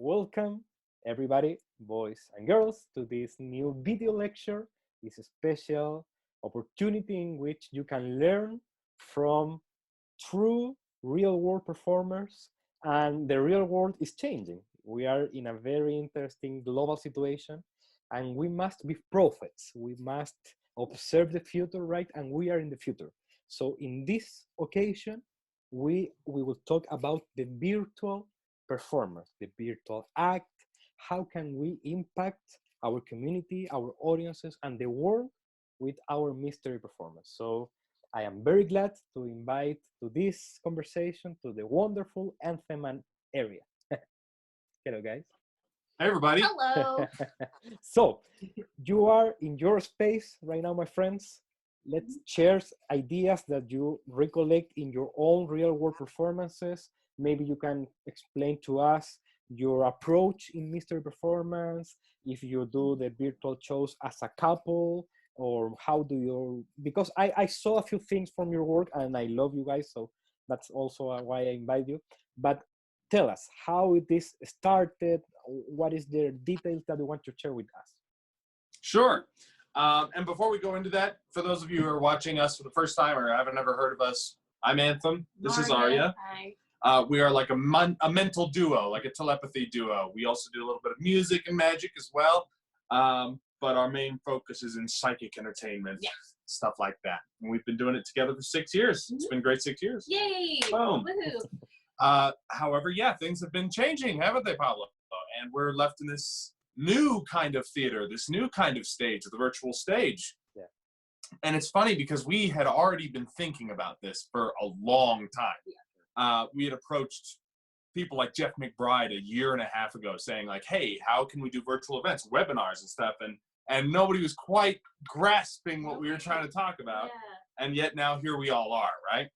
Welcome, everybody, boys and girls, to this new video lecture, this special opportunity in which you can learn from true real world performers. And the real world is changing. We are in a very interesting global situation, and we must be prophets. We must observe the future, right? And we are in the future. So, in this occasion, we will talk about the virtual performance, the virtual act. How can we impact our community, our audiences, and the world with our mystery performance? So I am very glad to invite to this conversation to the wonderful Anthem and Aria. Hello, guys. Hey, everybody. Hello. So you are in your space right now, my friends. Let's share ideas that you recollect in your own real world performances. Maybe you can explain to us your approach in mystery performance, if you do the virtual shows as a couple, or how do you, because I saw a few things from your work and I love you guys, so that's also why I invite you. But tell us how this started, what is the details that you want to share with us? Sure. And before we go into that, for those of you who are watching us for the first time or haven't ever heard of us, I'm Anthem. This is Aria. Hi. We are like a mental duo, like a telepathy duo. We also do a little bit of music and magic as well. But our main focus is in psychic entertainment, stuff like that. And we've been doing it together for 6 years. It's been great 6 years. Yay! Boom. Woohoo! However, things have been changing, haven't they, Pablo? And we're left in this new kind of theater, this new kind of stage, the virtual stage. Yeah. And it's funny because we had already been thinking about this for a long time. Yeah. We had approached people like Jeff McBride a year and a half ago saying like, hey, how can we do virtual events, webinars and stuff? And nobody was quite grasping what we were trying to talk about. Yeah. And yet now here we all are, right?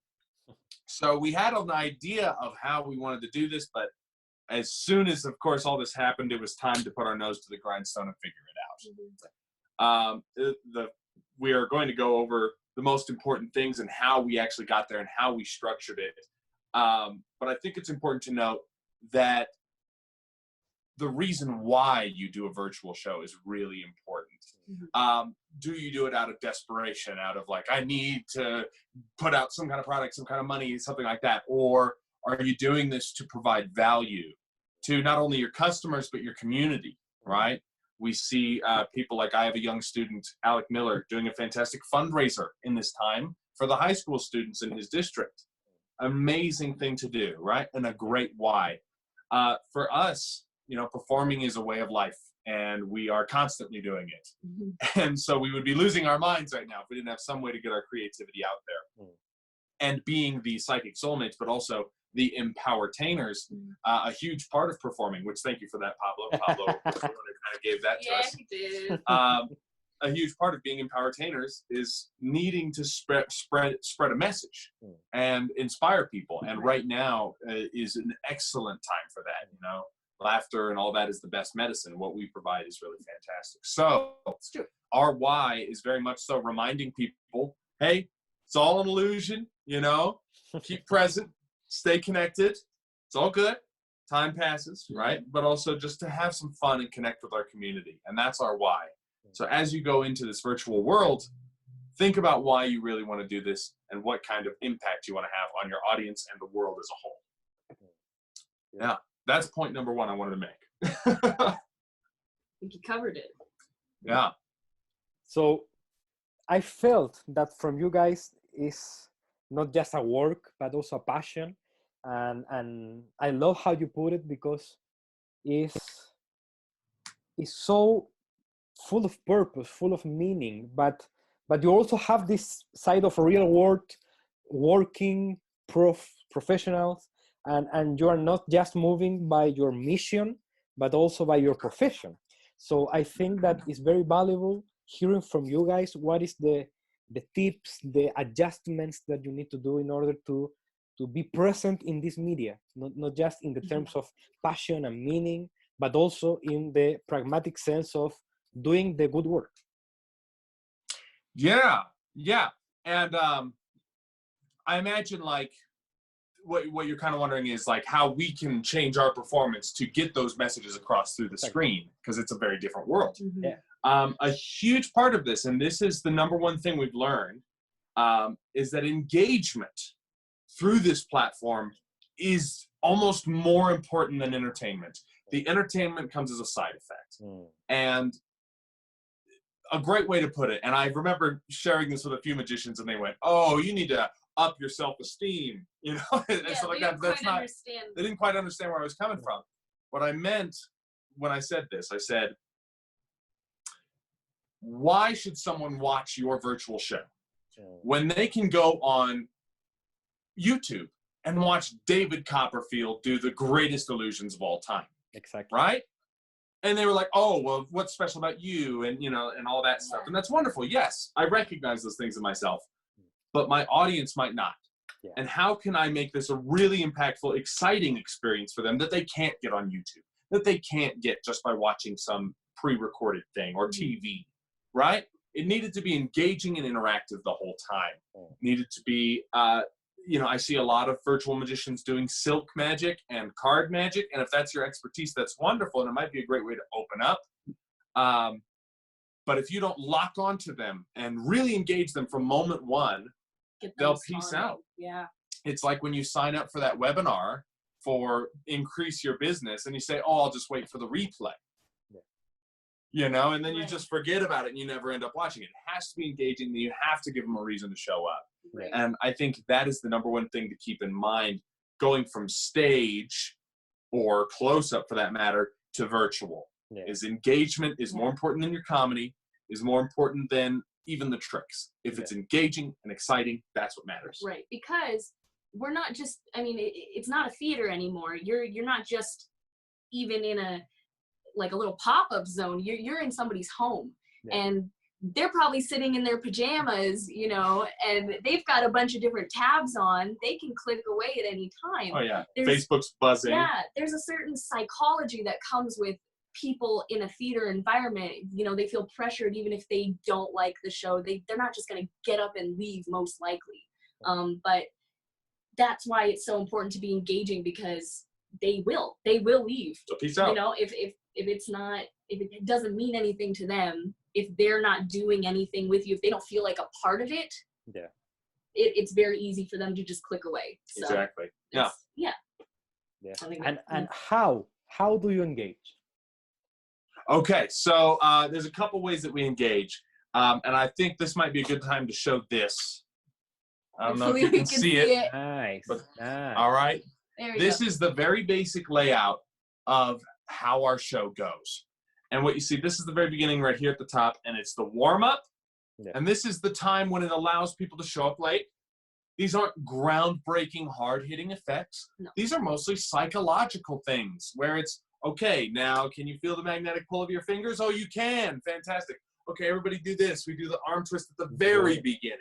So we had an idea of how we wanted to do this, but as soon as, of course, all this happened, it was time to put our nose to the grindstone and figure it out. We are going to go over the most important things and how we actually got there and how we structured it. But I think it's important to note that the reason why you do a virtual show is really important. Do you do it out of desperation, out of like, I need to put out some kind of product, some kind of money, something like that? Or are you doing this to provide value to not only your customers, but your community, right? We see people like, I have a young student, Alec Miller, doing a fantastic fundraiser in this time for the high school students in his district. Amazing thing to do, right? And a great why. For us, performing is a way of life, and we are constantly doing it. And so we would be losing our minds right now if we didn't have some way to get our creativity out there. And being the psychic soulmates, but also the empowertainers, a huge part of performing, which thank you for that, Pablo. Pablo kind of gave that to us. Yeah, he did. A huge part of being empowertainers is needing to spread a message and inspire people. And right now is an excellent time for that. Laughter and all that is the best medicine. What we provide is really fantastic. So our why is very much so reminding people, hey, it's all an illusion, keep present, stay connected. It's all good. Time passes, right? But also just to have some fun and connect with our community. And that's our why. So as you go into this virtual world, think about why you really want to do this and what kind of impact you want to have on your audience and the world as a whole. Yeah, that's point number one I wanted to make. I think you covered it. Yeah. So I felt that from you guys is not just a work, but also a passion. And I love how you put it, because it's so full of purpose, full of meaning, but you also have this side of real world working professionals, and you are not just moving by your mission, but also by your profession. So I think that it's very valuable hearing from you guys what is the tips, the adjustments that you need to do in order to be present in this media, not just in the terms of passion and meaning, but also in the pragmatic sense of doing the good work. Yeah. And I imagine, like, what you're kind of wondering is like how we can change our performance to get those messages across through the screen, because it's a very different world. Mhm. Yeah. A huge part of this, and this is the number one thing we've learned, is that engagement through this platform is almost more important than entertainment. The entertainment comes as a side effect. And a great way to put it, and I remember sharing this with a few magicians, and they went, "Oh, you need to up your self-esteem," you know, and Yeah, stuff like they that. don't That's quite not. understand. They didn't quite understand where I was coming from. What I meant when I said this, I said, why should someone watch your virtual show when they can go on YouTube and watch David Copperfield do the greatest illusions of all time? Exactly. Right? And they were like, "Oh, well, what's special about you?" And, you know, and all that stuff. And that's wonderful. Yes, I recognize those things in myself, but my audience might not. Yeah. And how can I make this a really impactful, exciting experience for them that they can't get on YouTube, that they can't get just by watching some pre-recorded thing or TV, right? It needed to be engaging and interactive the whole time. It needed to be, you know, I see a lot of virtual magicians doing silk magic and card magic. And if that's your expertise, that's wonderful. And it might be a great way to open up. But if you don't lock onto them and really engage them from moment one, they'll peace out. Yeah. It's like when you sign up for that webinar for increase your business and you say, "Oh, I'll just wait for the replay." You know, and then you just forget about it and you never end up watching it. It has to be engaging, and you have to give them a reason to show up. Right. And I think that is the number one thing to keep in mind going from stage or close up for that matter to virtual. Is engagement is more important than your comedy, is more important than even the tricks. If it's engaging and exciting, that's what matters. Right. Because we're not just, I mean, it's not a theater anymore. You're not just even in a little pop-up zone. You're in somebody's home, and they're probably sitting in their pajamas, you know, and they've got a bunch of different tabs on. They can click away at any time. Oh yeah, Facebook's buzzing. Yeah, there's a certain psychology that comes with people in a theater environment. You know, they feel pressured even if they don't like the show. They're not just going to get up and leave, most likely. But that's why it's so important to be engaging, because they will leave. So peace out. You know, if it doesn't mean anything to them, if they're not doing anything with you, if they don't feel like a part of it, it's very easy for them to just click away. So exactly. Yeah. I think And how do you engage? Okay, so there's a couple ways that we engage, and I think this might be a good time to show this. I don't know if you can see it. Nice. But, nice. all right. This go. is the very basic layout of how our show goes. And what you see, this is the very beginning right here at the top, and it's the warm-up. And this is the time when it allows people to show up late. These aren't groundbreaking, hard-hitting effects. No. These are mostly psychological things where it's, okay, now can you feel the magnetic pull of your fingers? Oh, you can. Fantastic. Okay, everybody do this. We do the arm twist at the very beginning.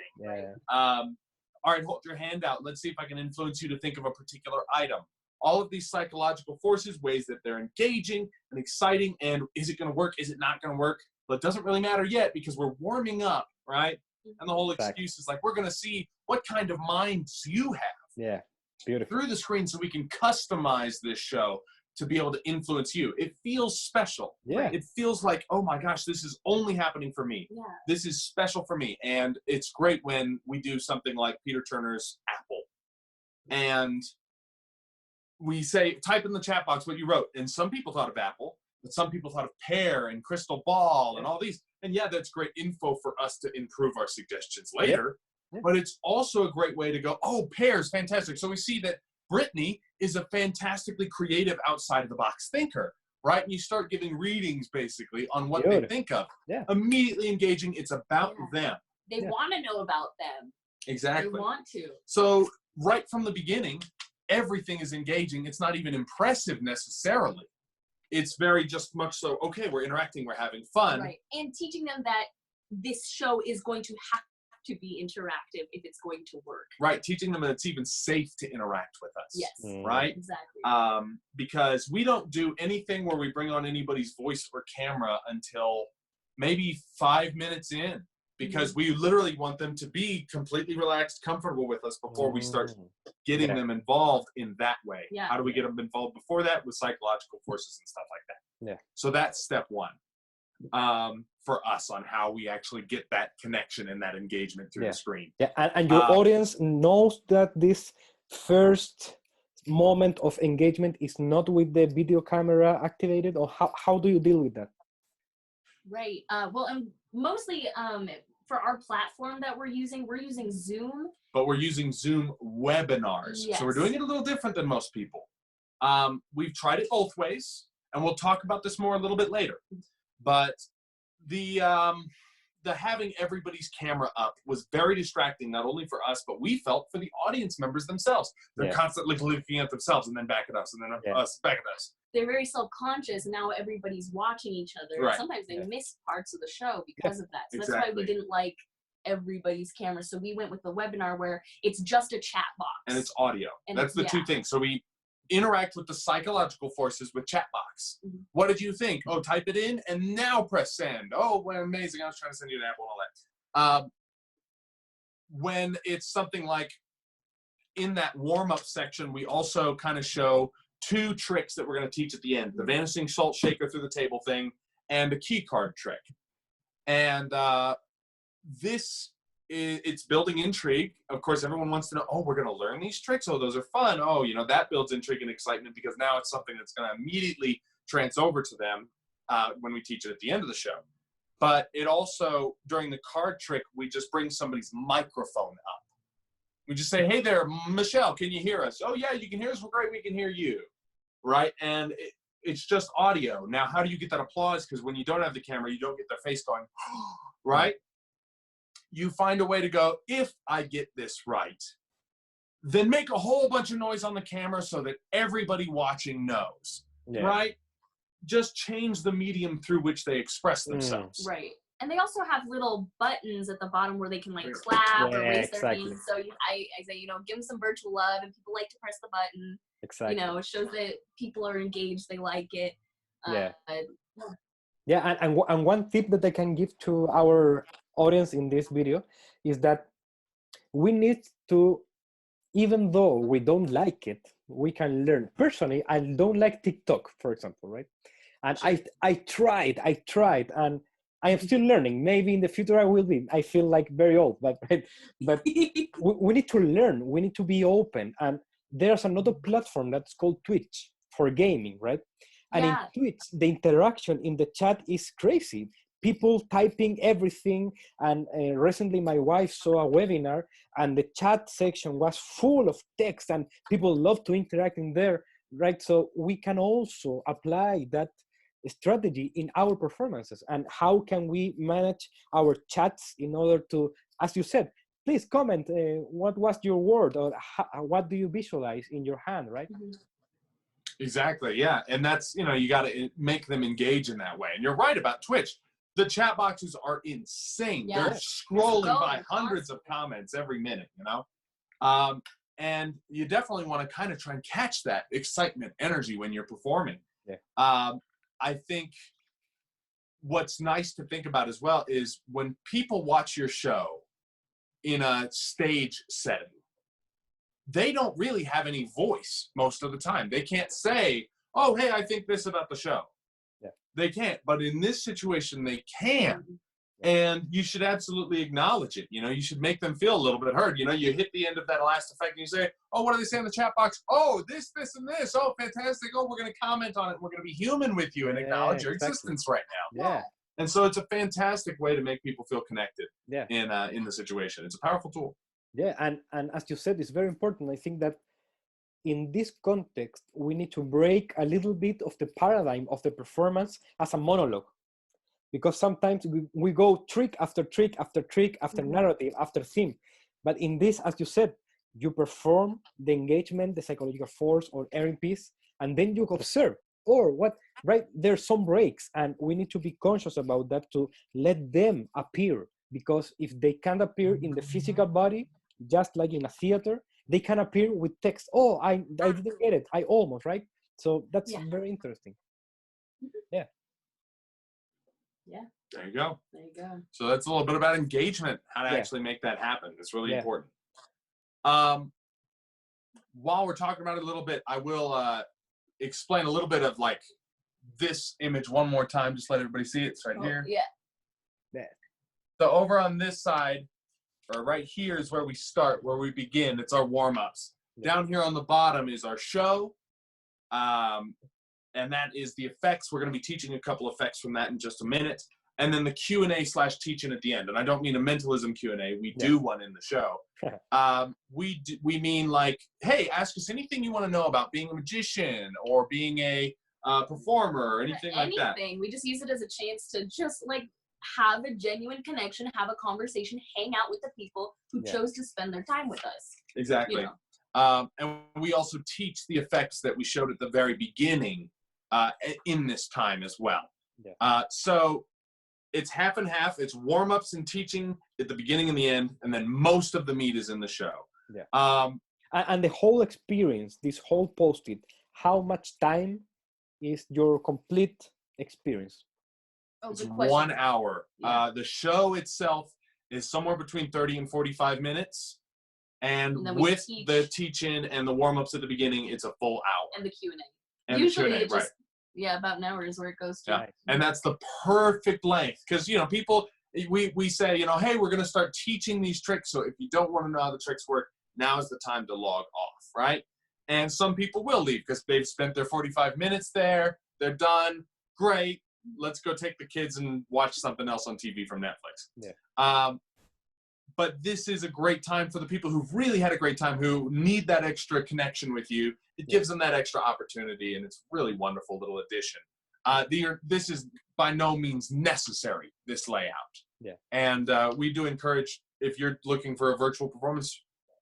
All right, hold your hand out. Let's see if I can influence you to think of a particular item. All of these psychological forces, ways that they're engaging and exciting, and is it going to work? Is it not going to work? But it doesn't really matter yet because we're warming up, right? And the whole excuse is like, we're going to see what kind of minds you have. Yeah, beautiful. Through the screen so we can customize this show to be able to influence you. It feels special. Yeah. It feels like, oh my gosh, this is only happening for me. Yeah. This is special for me. And it's great when we do something like Peter Turner's Apple. And we say, type in the chat box what you wrote. And some people thought of Apple, but some people thought of pear and crystal ball and all these. And yeah, that's great info for us to improve our suggestions later. Yeah. But it's also a great way to go, oh, pear's fantastic. So we see that Brittany is a fantastically creative outside-of-the-box thinker, right? And you start giving readings, basically, on what they think of. Yeah. Immediately engaging. It's about them. They want to know about them. Exactly. They want to. So right from the beginning, everything is engaging. It's not even impressive necessarily. It's very just much so, okay, we're interacting, we're having fun. Right. And teaching them that this show is going to have to be interactive if it's going to work. Right. Teaching them that it's even safe to interact with us. Yes. Right? Exactly. Because we don't do anything where we bring on anybody's voice or camera until maybe 5 minutes in. because we literally want them to be completely relaxed, comfortable with us before we start getting them involved in that way. Yeah. How do we get them involved before that? With psychological forces and stuff like that. Yeah. So that's step one for us on how we actually get that connection and that engagement through the screen. Yeah, and your audience knows that this first moment of engagement is not with the video camera activated, or how do you deal with that? Right. Well, and mostly for our platform that we're using Zoom. But we're using Zoom webinars. Yes. So we're doing it a little different than most people. We've tried it both ways, and we'll talk about this more a little bit later. But the having everybody's camera up was very distracting, not only for us, but we felt for the audience members themselves. They're constantly looking at themselves and then back at us and then us, back at us. They're very self-conscious, and now everybody's watching each other. Right. Sometimes they miss parts of the show because of that. So that's Exactly. why we didn't like everybody's camera. So we went with the webinar where it's just a chat box. And it's audio. And that's the two things. So we interact with the psychological forces with chat box. Mm-hmm. What did you think? Oh, type it in and now press send. Oh, well, amazing. I was trying to send you an apple and all that. When it's something like in that warm-up section, we also kind of show 2 tricks that we're going to teach at the end. The vanishing salt shaker through the table thing and a key card trick. And it's building intrigue. Of course, everyone wants to know, oh, we're going to learn these tricks. Oh, those are fun. Oh, that builds intrigue and excitement because now it's something that's going to immediately trans over to them when we teach it at the end of the show. But it also, during the card trick, we just bring somebody's microphone up. We just say, hey there, Michelle, can you hear us? Oh, yeah, you can hear us. Well, great, we can hear you. Right? And it's just audio. Now, how do you get that applause? Because when you don't have the camera, you don't get their face going, right? You find a way to go, if I get this right, then make a whole bunch of noise on the camera so that everybody watching knows, right? Just change the medium through which they express themselves. Right. And they also have little buttons at the bottom where they can like clap or raise their hands. So I say, give them some virtual love, and people like to press the button. Exactly. It shows that people are engaged, they like it. And one tip that I can give to our audience in this video is that we need to, even though we don't like it, we can learn. Personally, I don't like TikTok, for example, right? And I tried, and I am still learning. Maybe in the future I will be. I feel like very old, but we need to learn. We need to be open. And there's another platform that's called Twitch for gaming, right? And in Twitch, the interaction in the chat is crazy. People typing everything. And recently my wife saw a webinar and the chat section was full of text and people love to interact in there, right? So we can also apply that strategy in our performances. And how can we manage our chats in order to, as you said, please comment what was your word, or what do you visualize in your hand, right? Exactly, yeah. And that's, you got to make them engage in that way. And you're right about Twitch. The chat boxes are insane. Yeah. They're scrolling by hundreds of comments every minute, and you definitely want to kind of try and catch that excitement, energy when you're performing. I think what's nice to think about as well is when people watch your show in a stage setting, they don't really have any voice most of the time. They can't say, oh, hey, I think this about the show. They can't. But in this situation, they can. And you should absolutely acknowledge it. You should make them feel a little bit heard. You hit the end of that last effect and you say, oh, what do they say in the chat box? Oh, this, and this. Oh, fantastic. Oh, we're going to comment on it. We're going to be human with you and acknowledge your existence right now. And so it's a fantastic way to make people feel connected in the situation. It's a powerful tool. And as you said, it's very important. I think that in this context, we need to break a little bit of the paradigm of the performance as a monologue. Because sometimes we go trick after trick after trick after narrative after theme. But in this, as you said, you perform the engagement, the psychological force or airing piece, and then you observe. Or what, right? There's some breaks, and we need to be conscious about that to let them appear. Because if they can't appear in the physical body, just like in a theater, they can appear with text. Oh, I didn't get it. I almost, right? So that's very interesting. There you go. There you go. So that's a little bit about engagement, how to Yeah. actually make that happen. It's really Yeah. important. While we're talking about it a little bit, I will explain a little bit of like this image one more time. Just let everybody see it. It's right here. Yeah. So over on this side, or right here is where we start, where we begin. It's our warm-ups. Yeah. Down here on the bottom is our show. And that is the effects. We're going to be teaching a couple effects from that in just a minute. And then the Q&A/teaching at the end. And I don't mean a mentalism Q&A. We do one in the show. We mean like, hey, ask us anything you want to know about being a magician or being a performer or anything like that. Anything. We just use it as a chance to just like have a genuine connection, have a conversation, hang out with the people who chose to spend their time with us. Exactly. You know? And we also teach the effects that we showed at the very beginning in this time as well. Yeah. So it's half and half. It's warm-ups and teaching at the beginning and the end, and then most of the meat is in the show. Yeah. And the whole experience, this whole post-it, how much time is your complete experience? Oh, it's good question. 1 hour. Yeah. The show itself is somewhere between 30 and 45 minutes. And then we with teach. the teach-in and the warm-ups at the beginning, it's a full hour. And the Q&A. And Usually the Q&A, it just, right. yeah, about an hour is where it goes to. Yeah. And that's the perfect length. Because, you know, people, we say, you know, hey, we're going to start teaching these tricks. So if you don't want to know how the tricks work, now is the time to log off, right? And some people will leave because they've spent their 45 minutes there. They're done. Great. Let's go take the kids and watch something else on TV from Netflix. Yeah. But this is a great time for the people who've really had a great time, who need that extra connection with you. It gives them that extra opportunity, and it's really wonderful little addition. This is by no means necessary, this layout. Yeah. And we do encourage, if you're looking for a virtual performance,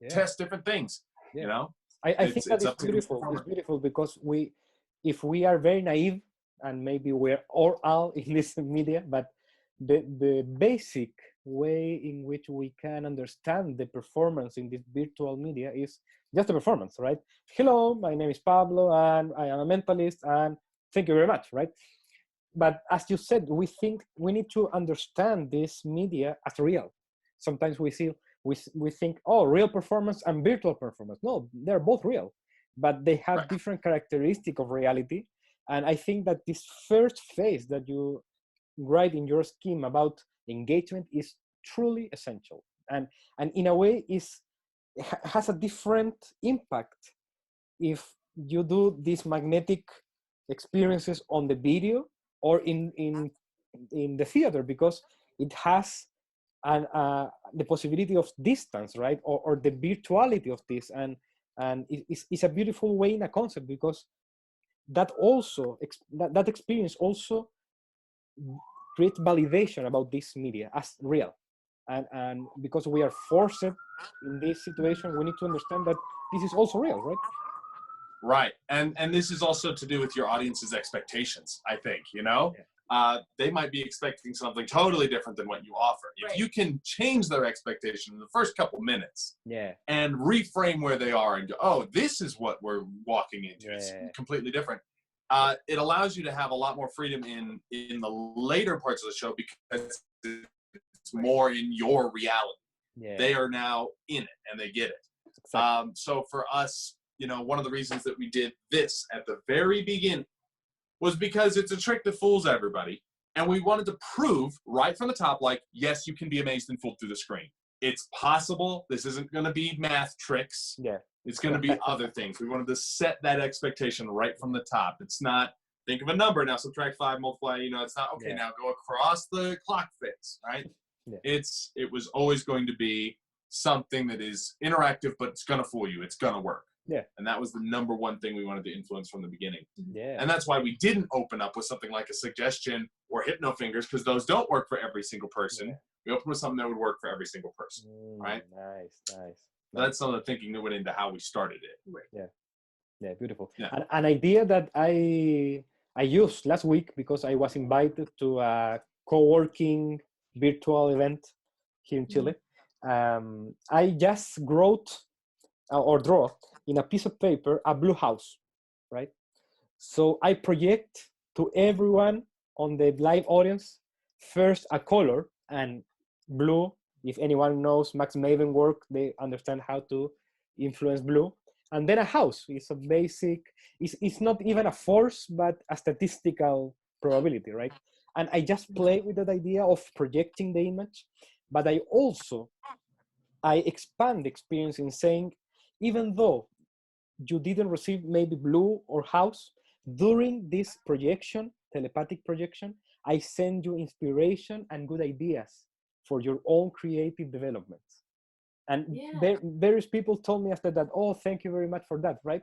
test different things. Yeah. You know, I think that is up to the beautiful. performer. It's beautiful because if we are very naive, and maybe we're all in this media, but the basic way in which we can understand the performance in this virtual media is just a performance, right? Hello, my name is Pablo, and I am a mentalist, and thank you very much, right? But as you said, we think we need to understand this media as real. Sometimes we think, oh, real performance and virtual performance. No, they're both real, but they have different characteristics of reality. And I think that this first phase that you write in your scheme about engagement is truly essential, and in a way has a different impact if you do these magnetic experiences on the video or in the theater, because it has the possibility of distance, right, or the virtuality of this, and it's a beautiful way in a concept, because that also that experience also create validation about this media as real, and because we are forced in this situation, we need to understand that this is also real, right? Right. And this is also to do with your audience's expectations, I think, you know? They might be expecting something totally different than what you offer. If you can change their expectation in the first couple minutes and reframe where they are and go, oh, this is what we're walking into. It's completely different. It allows you to have a lot more freedom in the later parts of the show, because it's more in your reality. They are now in it and they get it. Exactly. So for us, you know, one of the reasons that we did this at the very beginning was because it's a trick that fools everybody. And we wanted to prove right from the top, like, yes, you can be amazed and fooled through the screen. It's possible. This isn't going to be math tricks. It's going to be other things. We wanted to set that expectation right from the top. It's not, think of a number, now subtract 5, multiply, you know, it's not, okay, now go across the clock face, right? It was always going to be something that is interactive, but it's going to fool you. It's going to work. And that was the number one thing we wanted to influence from the beginning. And that's why we didn't open up with something like a suggestion or hypno fingers, because those don't work for every single person. We opened with something that would work for every single person, right? Nice. That's some of the thinking that went into how we started it. Yeah, beautiful. An idea that I used last week, because I was invited to a co-working virtual event here in Chile. I just wrote or draw in a piece of paper a blue house, right? So I project to everyone on the live audience first a color, and blue, if anyone knows Max Maven work, they understand how to influence blue. And then a house is a basic, it's not even a force, but a statistical probability, right? And I just play with that idea of projecting the image, but I expand the experience in saying, even though you didn't receive maybe blue or house, during this projection, telepathic projection, I send you inspiration and good ideas for your own creative developments. And various people told me after that, oh, thank you very much for that, right?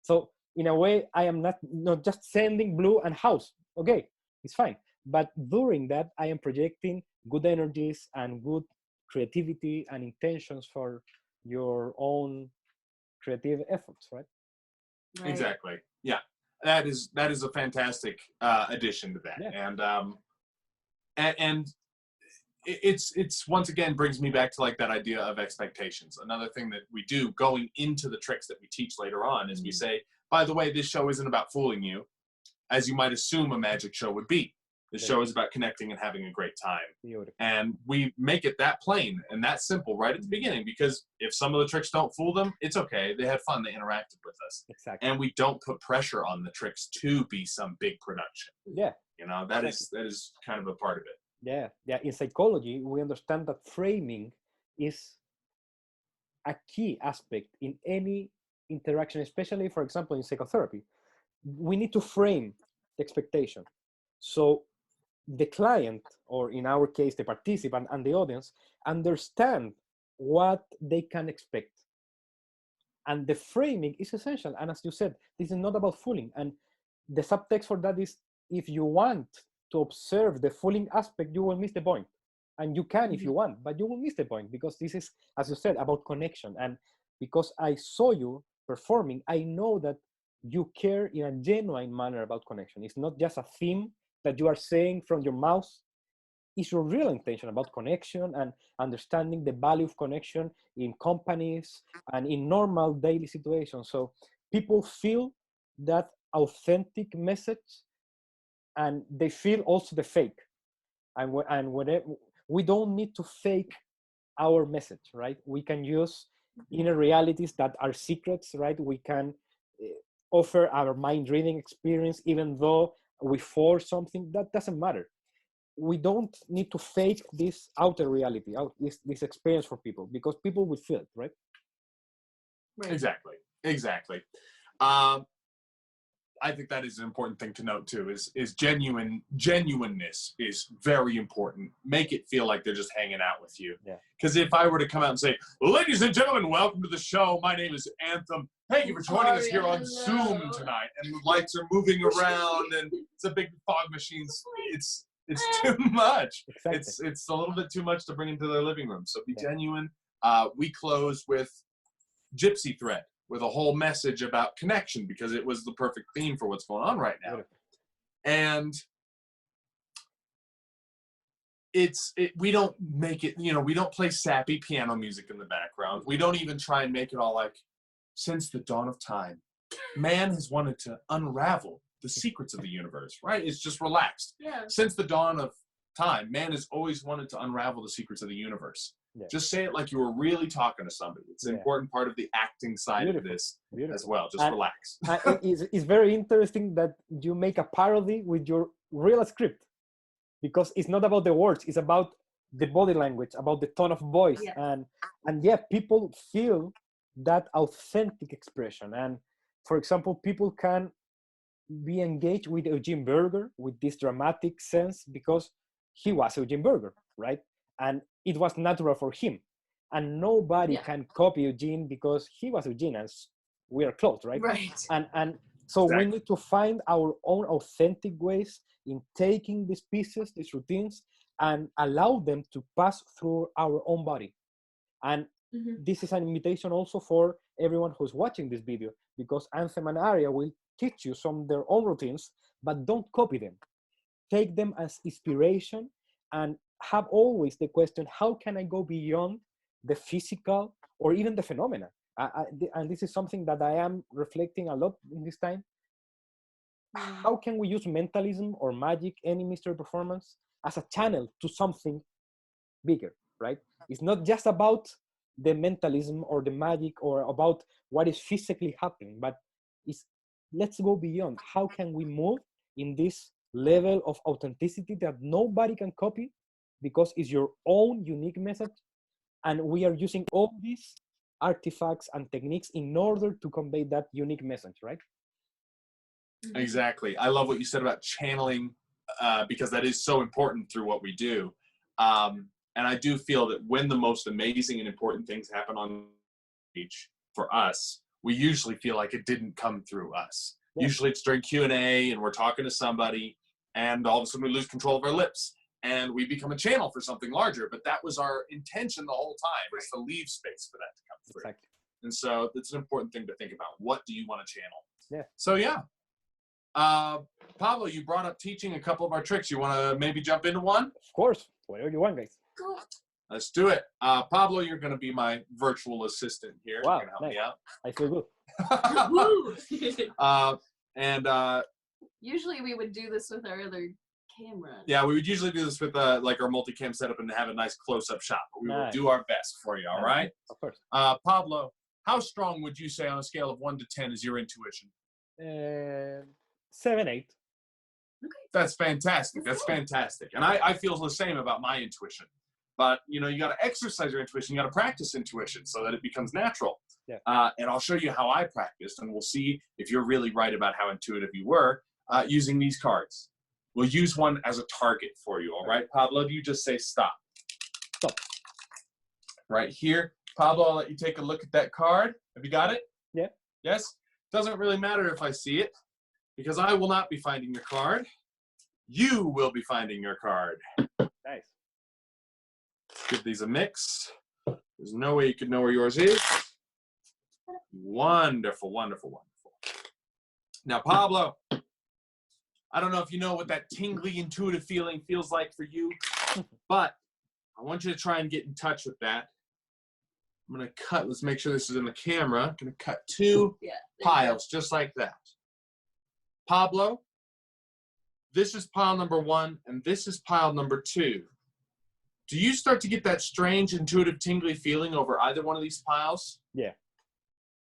So in a way, I am not just sending blue and house. Okay, it's fine. But during that, I am projecting good energies and good creativity and intentions for your own creative efforts, right? Exactly. Yeah, that is a fantastic addition to that. Yeah. And it's once again brings me back to like that idea of expectations. Another thing that we do going into the tricks that we teach later on is we say, by the way, this show isn't about fooling you, as you might assume a magic show would be. The show is about connecting and having a great time. Beautiful. And we make it that plain and that simple right at the beginning, because if some of the tricks don't fool them, it's okay. They had fun. They interacted with us. Exactly. And we don't put pressure on the tricks to be some big production. Yeah. You know, that is kind of a part of it. Yeah. Yeah. In psychology, we understand that framing is a key aspect in any interaction, especially, for example, in psychotherapy. We need to frame the expectation. So the client, or in our case, the participant and the audience, understand what they can expect. And the framing is essential. And as you said, this is not about fooling. And the subtext for that is, if you want to observe the fooling aspect, you will miss the point. And you can if you want, but you will miss the point, because this is, as you said, about connection. And because I saw you performing, I know that you care in a genuine manner about connection. It's not just a theme that you are saying from your mouth. It's your real intention about connection and understanding the value of connection in companies and in normal daily situations. So people feel that authentic message, and they feel also the fake. And whenever, we don't need to fake our message, right? We can use inner realities that are secrets, right? We can offer our mind reading experience, even though we force something. That doesn't matter. We don't need to fake this outer reality, this experience for people, because people will feel it, right? Exactly. I think that is an important thing to note too, is genuineness is very important. Make it feel like they're just hanging out with you. Because if I were to come out and say, ladies and gentlemen, welcome to the show. My name is Anthem. Thank you for joining us here on Zoom tonight. And the lights are moving around and it's a big fog machine. It's too much. Exactly. It's a little bit too much to bring into their living room. So be genuine. We close with Gypsy Thread, with a whole message about connection, because it was the perfect theme for what's going on right now. And we don't make it, we don't play sappy piano music in the background. We don't even try and make it all like, since the dawn of time, man has wanted to unravel the secrets of the universe, right? It's just relaxed. Yeah. Since the dawn of time, man has always wanted to unravel the secrets of the universe. Just say it like you were really talking to somebody. It's an important part of the acting side of this as well. Just relax. It's very interesting that you make a parody with your real script, because it's not about the words, it's about the body language, about the tone of voice. And people feel that authentic expression. And for example, people can be engaged with Eugene Berger with this dramatic sense because he was Eugene Berger, right? And it was natural for him. And nobody can copy Eugene because he was Eugene, and we are close, right? Right. And so we need to find our own authentic ways in taking these pieces, these routines, and allow them to pass through our own body. And this is an invitation also for everyone who's watching this video, because Anthem and Aria will teach you some of their own routines, but don't copy them. Take them as inspiration, and have always the question, how can I go beyond the physical or even the phenomena? And this is something that I am reflecting a lot in this time. How can we use mentalism or magic, any mystery performance, as a channel to something bigger, right? It's not just about the mentalism or the magic or about what is physically happening, but it's let's go beyond. How can we move in this level of authenticity that nobody can copy because it's your own unique message, and we are using all these artifacts and techniques in order to convey that unique message, right? Exactly. I love what you said about channeling, because that is so important through what we do. And I do feel that when the most amazing and important things happen on stage for us, we usually feel like it didn't come through us. Yeah. Usually it's during Q&A and we're talking to somebody and all of a sudden we lose control of our lips and we become a channel for something larger. But that was our intention the whole time, is to leave space for that to come through. Exactly. And so it's an important thing to think about. What do you want to channel? Yeah. So yeah. Pablo, you brought up teaching a couple of our tricks. You want to maybe jump into one? Of course. Whatever you want, guys. Cool. Let's do it. Pablo, you're going to be my virtual assistant here. Wow, you're going to help me out. And usually we would do this with our other camera. Yeah, we would usually do this with like our multicam setup and have a nice close-up shot. But we will do our best for you, all right? Of course. Pablo, how strong would you say on a scale of 1 to 10 is your intuition? 7, 8. Okay. That's fantastic. That's fantastic. And I feel the same about my intuition. But, you know, you got to exercise your intuition. You got to practice intuition so that it becomes natural. Yeah. And I'll show you how I practiced, and we'll see if you're really right about how intuitive you were using these cards. We'll use one as a target for you, all right? Pablo, you just say stop. Stop. Right here. Pablo, I'll let you take a look at that card. Have you got it? Yeah. Yes? Doesn't really matter if I see it, because I will not be finding your card. You will be finding your card. Nice. Give these a mix. There's no way you could know where yours is. Wonderful, wonderful, wonderful. Now, Pablo, I don't know if you know what that tingly, intuitive feeling feels like for you, but I want you to try and get in touch with that. I'm going to cut, let's make sure this is in the camera. I'm going to cut 2 piles just like that. Pablo, this is pile number 1, and this is pile number 2. Do you start to get that strange, intuitive, tingly feeling over either one of these piles? Yeah.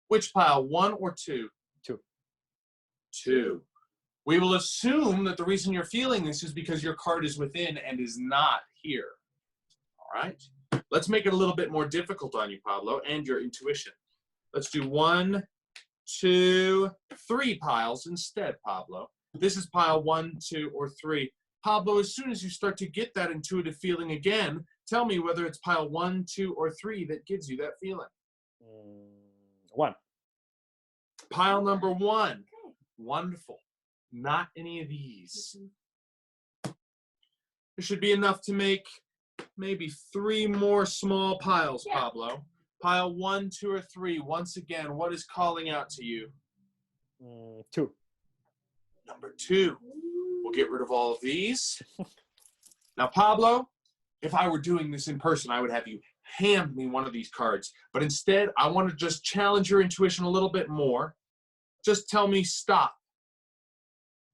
Which pile, 1 or 2? 2. 2. We will assume that the reason you're feeling this is because your card is within and is not here. All right? Let's make it a little bit more difficult on you, Pablo, and your intuition. Let's do 1, 2, 3 piles instead, Pablo. This is pile 1, 2, or 3. Pablo, as soon as you start to get that intuitive feeling again, tell me whether it's pile 1, 2, or 3 that gives you that feeling. 1. Pile number 1. Wonderful. Not any of these. There should be enough to make maybe 3 more small piles, Pablo. Pile 1, 2, or 3. Once again, what is calling out to you? 2. Number 2. We'll get rid of all of these. Now, Pablo, if I were doing this in person, I would have you hand me one of these cards. But instead, I want to just challenge your intuition a little bit more. Just tell me stop.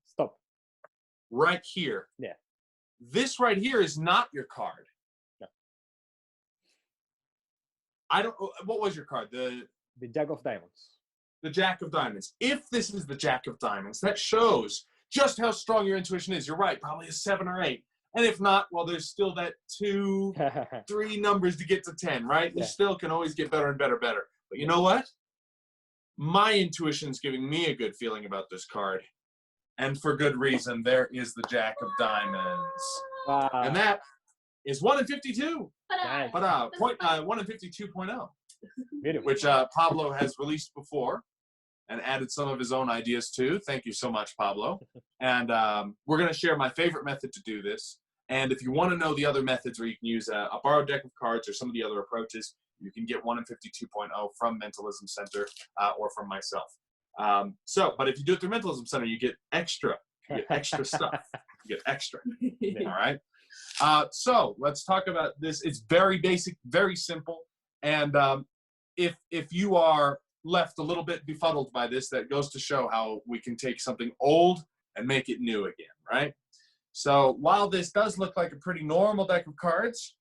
Stop. Right here. Yeah. This right here is not your card. No. I don't. What was your card? The Jack of Diamonds. The Jack of Diamonds. If this is the Jack of Diamonds, that shows just how strong your intuition is. You're right, probably a 7 or 8. And if not, well, there's still that 2, 3 numbers to get to 10, right? You still can always get better and better, better. But you know what? My intuition's giving me a good feeling about this card. And for good reason. There is the Jack of Diamonds. Wow. And that is 1 in 52. Nice. But 1 in 52.0. Beautiful. Which Pablo has released before and added some of his own ideas too. Thank you so much, Pablo. And we're going to share my favorite method to do this. And if you want to know the other methods where you can use a borrowed deck of cards or some of the other approaches, you can get 1 in 52.0 from Mentalism Center or from myself. But if you do it through Mentalism Center, you get extra. You get extra stuff. You get extra. All right? So let's talk about this. It's very basic, very simple. And if you are left a little bit befuddled by this, that goes to show how we can take something old and make it new again, right? So while this does look like a pretty normal deck of cards,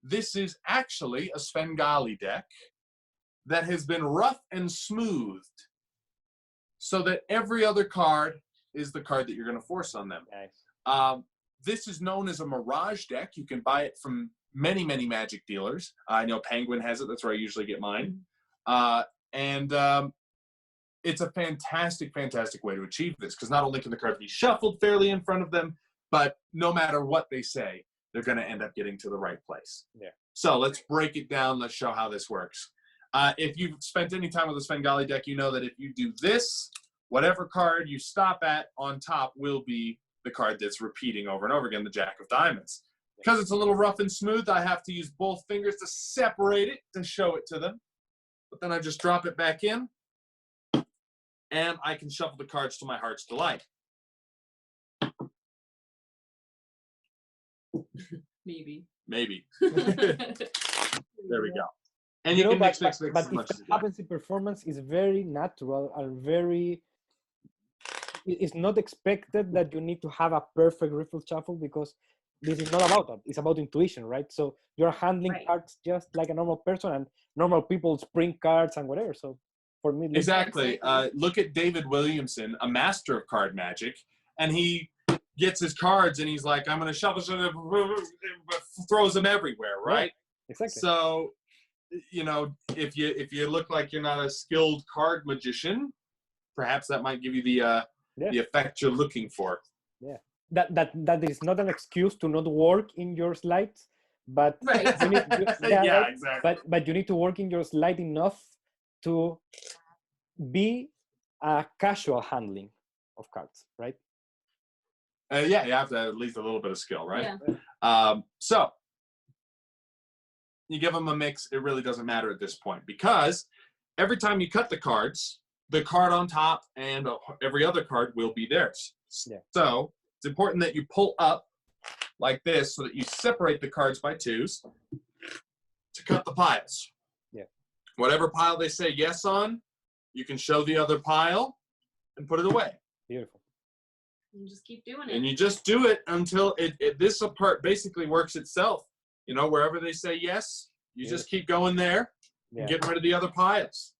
this is actually a Svengali deck that has been rough and smoothed so that every other card is the card that you're going to force on them. Nice. This is known as a Mirage deck. You can buy it from many, many Magic dealers. I know Penguin has it. That's where I usually get mine. It's a fantastic, fantastic way to achieve this, because not only can the cards be shuffled fairly in front of them, but no matter what they say, they're going to end up getting to the right place. Yeah. So let's break it down. Let's show how this works. If you've spent any time with a Svengali deck, you know that if you do this, whatever card you stop at on top will be the card that's repeating over and over again, the Jack of Diamonds. Because it's a little rough and smooth, I have to use both fingers to separate it to show it to them. But then I just drop it back in, and I can shuffle the cards to my heart's delight. Maybe. There we go. And you can mix but as if much that as you like. happens in performance, is very natural and very. It's not expected that you need to have a perfect riffle shuffle, because this is not about that. It's about intuition, right? So you're handling cards just like a normal person, and normal people spring cards and whatever. So for me, Exactly. Look at David Williamson, a master of card magic, and he gets his cards and he's like, I'm going to shuffle, throws them everywhere, right? Yeah, exactly. So, you know, if you look like you're not a skilled card magician, perhaps that might give you the effect you're looking for. Yeah. That is not an excuse to not work in your slides, but right. you need, yeah, right? exactly. But you need to work in your slide enough to be a casual handling of cards, right? Yeah, you have to have at least a little bit of skill, right? Yeah. So you give them a mix. It really doesn't matter at this point, because every time you cut the cards, the card on top and every other card will be theirs. Yeah. So it's important that you pull up like this so that you separate the cards by twos to cut the piles. Yeah. Whatever pile they say yes on, you can show the other pile and put it away. Beautiful. You just keep doing it. And you just do it until this part basically works itself. You know, wherever they say yes, you just keep going there and getting rid of the other piles.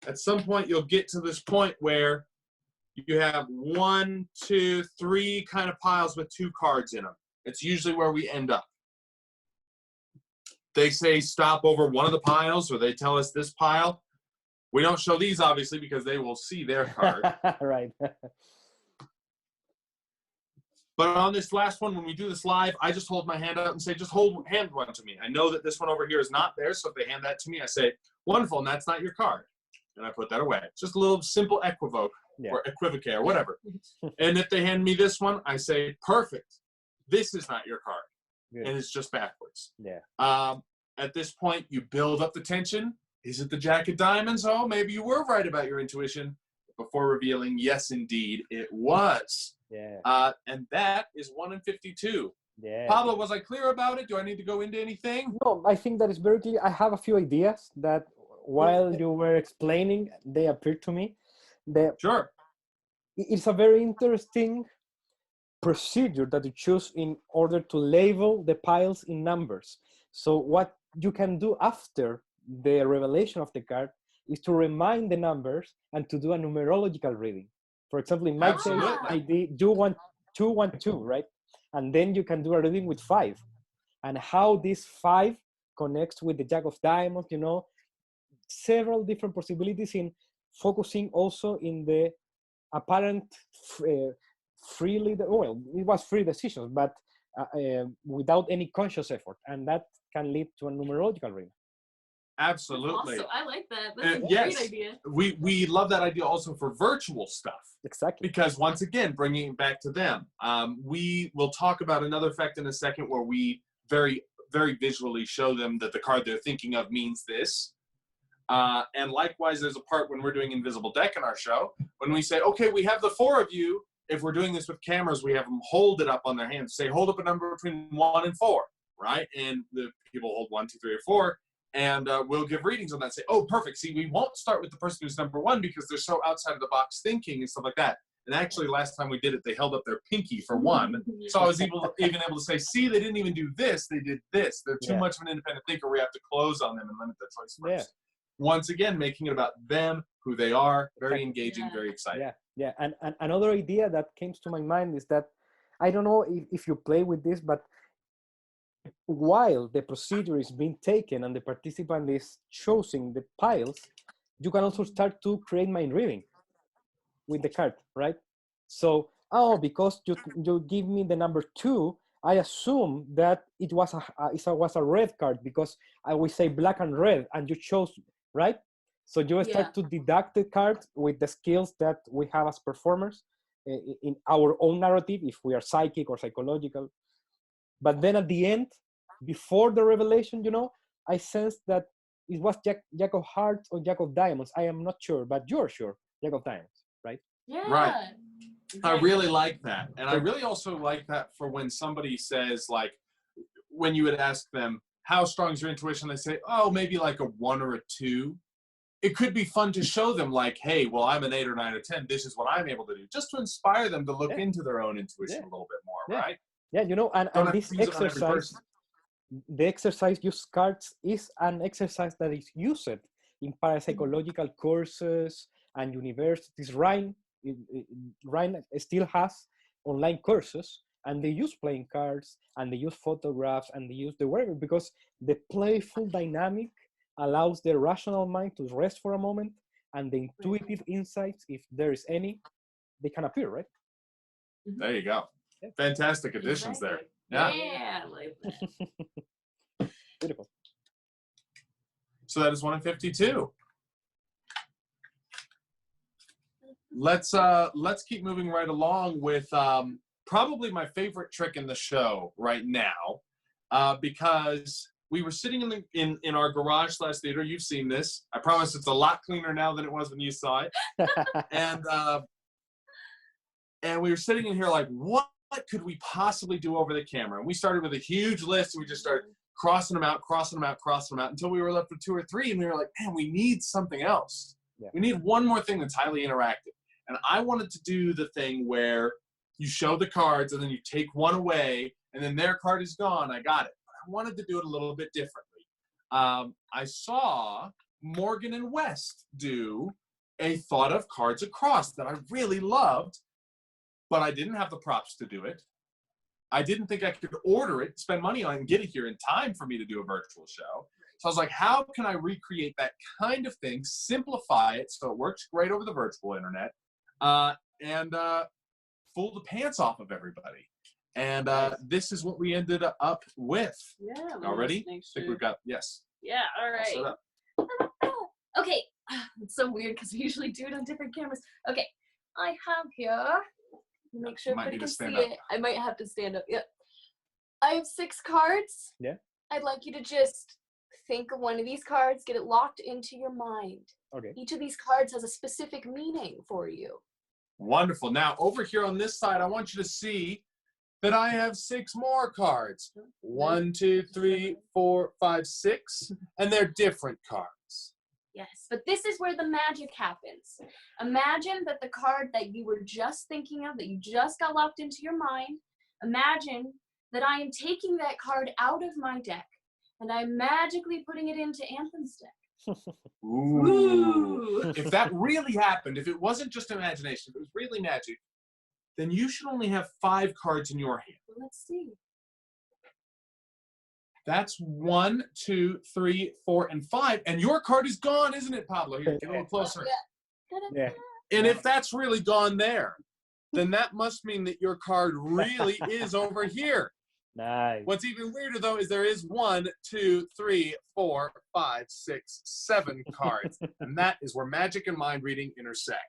At some point, you'll get to this point where you have 1, 2, 3 kind of piles with 2 cards in them. It's usually where we end up. They say stop over one of the piles, or they tell us this pile. We don't show these, obviously, because they will see their card. Right. But on this last one, when we do this live, I just hold my hand out and say, just hand one to me. I know that this one over here is not there, so if they hand that to me, I say, wonderful, and that's not your card. And I put that away. It's just a little simple equivoke or equivoque or whatever. And if they hand me this one, I say, perfect, this is not your card. Good. And it's just backwards. Yeah. At this point, you build up the tension. Is it the Jack of Diamonds? Oh, maybe you were right about your intuition. Before revealing, yes, indeed, it was. Yeah. And that is 1 in 52. Yeah. Pablo, was I clear about it? Do I need to go into anything? No, I think that is very clear. I have a few ideas that while you were explaining, they appeared to me. Sure. It's a very interesting procedure that you choose in order to label the piles in numbers. So what you can do after the revelation of the card is to remind the numbers and to do a numerological reading. For example, in my case, I did do 1, 2, 1, 2, right? And then you can do a reading with 5. And how this 5 connects with the Jack of Diamonds, you know, several different possibilities in focusing also in the apparent freely, well, it was free decisions, but without any conscious effort. And that can lead to a numerological reading. Absolutely. Awesome. I like that. That's a yes, great idea. We love that idea also for virtual stuff. Exactly. Because once again, bringing it back to them, we will talk about another effect in a second where we very, very visually show them that the card they're thinking of means this. And likewise, there's a part when we're doing Invisible Deck in our show, when we say, okay, we have the 4 of you. If we're doing this with cameras, we have them hold it up on their hands. Say, hold up a number between 1 and 4, right? And the people hold 1, 2, 3, or 4. And we'll give readings on that. Say, oh, perfect. See, we won't start with the person who's number 1 because they're so outside of the box thinking and stuff like that. And actually, last time we did it, they held up their pinky for one. So I was even able to say, see, they didn't even do this. They did this. They're too much of an independent thinker. We have to close on them and limit their choice first. Once again, making it about them, who they are, very engaging, very exciting. And another idea that came to my mind is that, I don't know if you play with this, but while the procedure is being taken and the participant is choosing the piles, you can also start to create mind reading with the card, right? So, because you give me the number 2, I assume that it was a red card because I will say black and red, and you chose, right? So you start to deduct the card with the skills that we have as performers in our own narrative, if we are psychic or psychological. But then at the end, before the revelation, I sensed that it was Jack of Hearts or Jack of Diamonds. I am not sure, but you're sure, Jack of Diamonds, right? Yeah. Right. I really like that. And I really also like that for when somebody says, like, when you would ask them, how strong is your intuition? They say, oh, maybe like a 1 or a 2. It could be fun to show them, like, hey, well, I'm an 8 or 9 or 10. This is what I'm able to do. Just to inspire them to look into their own intuition a little bit more, right? Yeah, and this exercise, the exercise use cards is an exercise that is used in parapsychological courses and universities. Ryan still has online courses, and they use playing cards, and they use photographs, and they use the whatever, because the playful dynamic allows the rational mind to rest for a moment, and the intuitive insights, if there is any, they can appear, right? There you go. Fantastic additions there. Yeah, I like that. Beautiful. So that is 1 in 52. Let's keep moving right along with probably my favorite trick in the show right now, because we were sitting in our garage / theater. You've seen this. I promise it's a lot cleaner now than it was when you saw it. And we were sitting in here like, what could we possibly do over the camera? And we started with a huge list, and we just started crossing them out until we were left with 2 or 3, and we were like, man, we need something else. We need one more thing that's highly interactive. And I wanted to do the thing where you show the cards, and then you take one away, and then their card is gone. I got it. But I wanted to do it a little bit differently. I saw Morgan and West do a thought of cards across that I really loved, but I didn't have the props to do it. I didn't think I could order it, spend money on it, and get it here in time for me to do a virtual show. So I was like, how can I recreate that kind of thing, simplify it so it works great over the virtual internet, and fool the pants off of everybody? And this is what we ended up with. Yeah. All ready? I think we've got, yes. Yeah, all right. Okay. It's so weird because we usually do it on different cameras. Okay. I have here, make sure everybody can see it. I might have to stand up. Yep. I have 6 cards. Yeah. I'd like you to just think of one of these cards, get it locked into your mind. Okay. Each of these cards has a specific meaning for you. Wonderful. Now, over here on this side, I want you to see that I have 6 more cards. 1, 2, 3, 4, 5, 6, and they're different cards. Yes, but this is where the magic happens. Imagine that the card that you were just thinking of, that you just got locked into your mind, imagine that I am taking that card out of my deck, and I'm magically putting it into Anthem's deck. Ooh. If that really happened, if it wasn't just imagination, if it was really magic, then you should only have 5 cards in your hand. Well, let's see. That's 1, 2, 3, 4, and 5. And your card is gone, isn't it, Pablo? Here, get a little closer. Yeah. And if that's really gone there, then that must mean that your card really is over here. Nice. What's even weirder, though, is there is 1, 2, 3, 4, 5, 6, 7 cards. And that is where magic and mind reading intersect.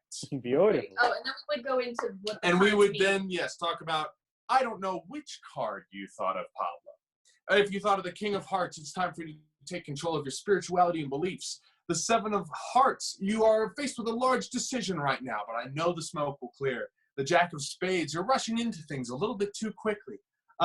Beautiful. Oh, and then we would go into what the And we cards would mean. then, yes, talk about, I don't know which card you thought of, Pablo. If you thought of the King of Hearts, it's time for you to take control of your spirituality and beliefs. The 7 of Hearts, you are faced with a large decision right now, but I know the smoke will clear. The Jack of Spades, you're rushing into things a little bit too quickly.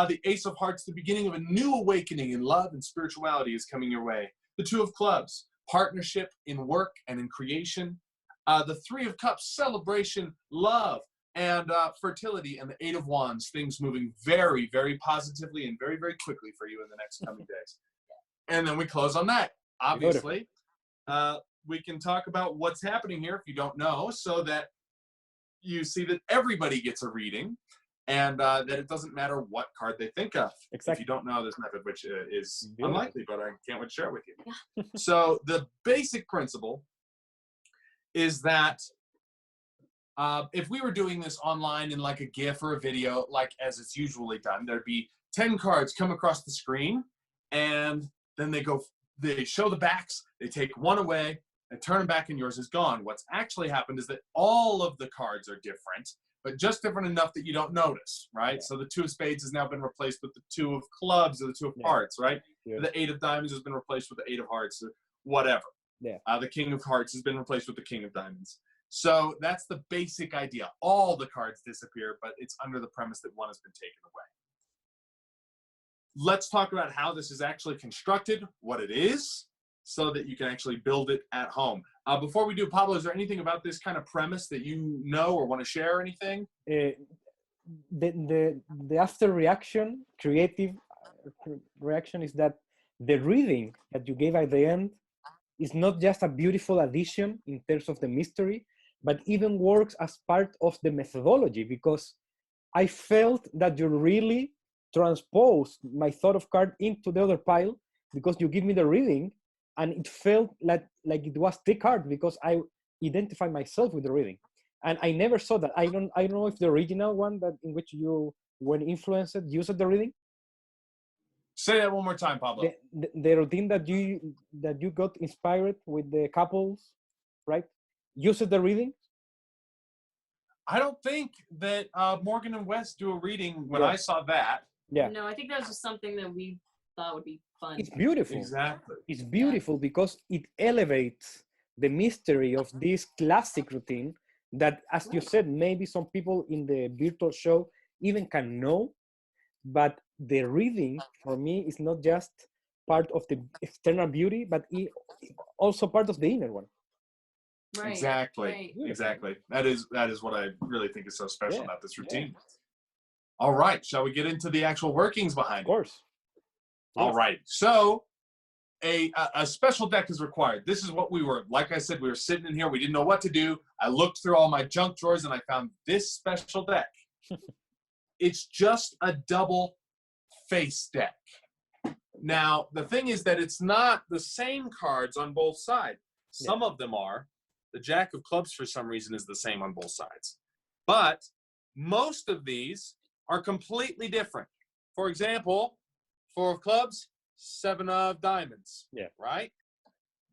The Ace of Hearts, the beginning of a new awakening in love and spirituality is coming your way. The 2 of Clubs, partnership in work and in creation. The 3 of Cups, celebration, love, and fertility and the Eight of Wands, things moving very, very positively and very, very quickly for you in the next coming days. And then we close on that. Obviously, we can talk about what's happening here if you don't know, so that you see that everybody gets a reading, and that it doesn't matter what card they think of. Exactly. If you don't know this method, which is Beautiful. unlikely, but I can't wait to share it with you. So the basic principle is that if we were doing this online in like a GIF or a video, like as it's usually done, there'd be 10 cards come across the screen, and then they show the backs, they take one away, and turn them back, and yours is gone. What's actually happened is that all of the cards are different, but just different enough that you don't notice, right? Yeah. So the Two of Spades has now been replaced with the Two of Clubs or the Two of Hearts, right? Yeah. The Eight of Diamonds has been replaced with the Eight of Hearts, or whatever. Yeah. The King of Hearts has been replaced with the King of Diamonds. So that's the basic idea. All the cards disappear, but it's under the premise that one has been taken away. Let's talk about how this is actually constructed, what it is, so that you can actually build it at home. Before we do, Pablo, is there anything about this kind of premise that you know or want to share or anything? The after reaction, creative reaction, is that the reading that you gave at the end is not just a beautiful addition in terms of the mystery, but even works as part of the methodology, because I felt that you really transposed my thought of card into the other pile, because you give me the reading, and it felt like it was the card, because I identify myself with the reading. And I never saw that. I don't know if the original one that in which you, when influenced, used the reading. Say that one more time, Pablo. The routine that you got inspired with the couples, right? Used the reading. I don't think that Morgan and West do a reading when I saw that. Yeah. No, I think that was just something that we thought would be fun. It's beautiful. Exactly. It's beautiful because it elevates the mystery of this classic routine that, as you said, maybe some people in the virtual show even can know, but the reading for me is not just part of the external beauty, but also part of the inner one. Right. Exactly. Right. Exactly. That is what I really think is so special about this routine. Yeah. All right. Shall we get into the actual workings behind it? Of course. All right. So a special deck is required. This is what we were, like I said, we were sitting in here. We didn't know what to do. I looked through all my junk drawers and I found this special deck. It's just a double face deck. Now, the thing is that it's not the same cards on both sides. Some of them are. The Jack of Clubs, for some reason, is the same on both sides. But most of these are completely different. For example, Four of Clubs, Seven of Diamonds. Yeah. Right?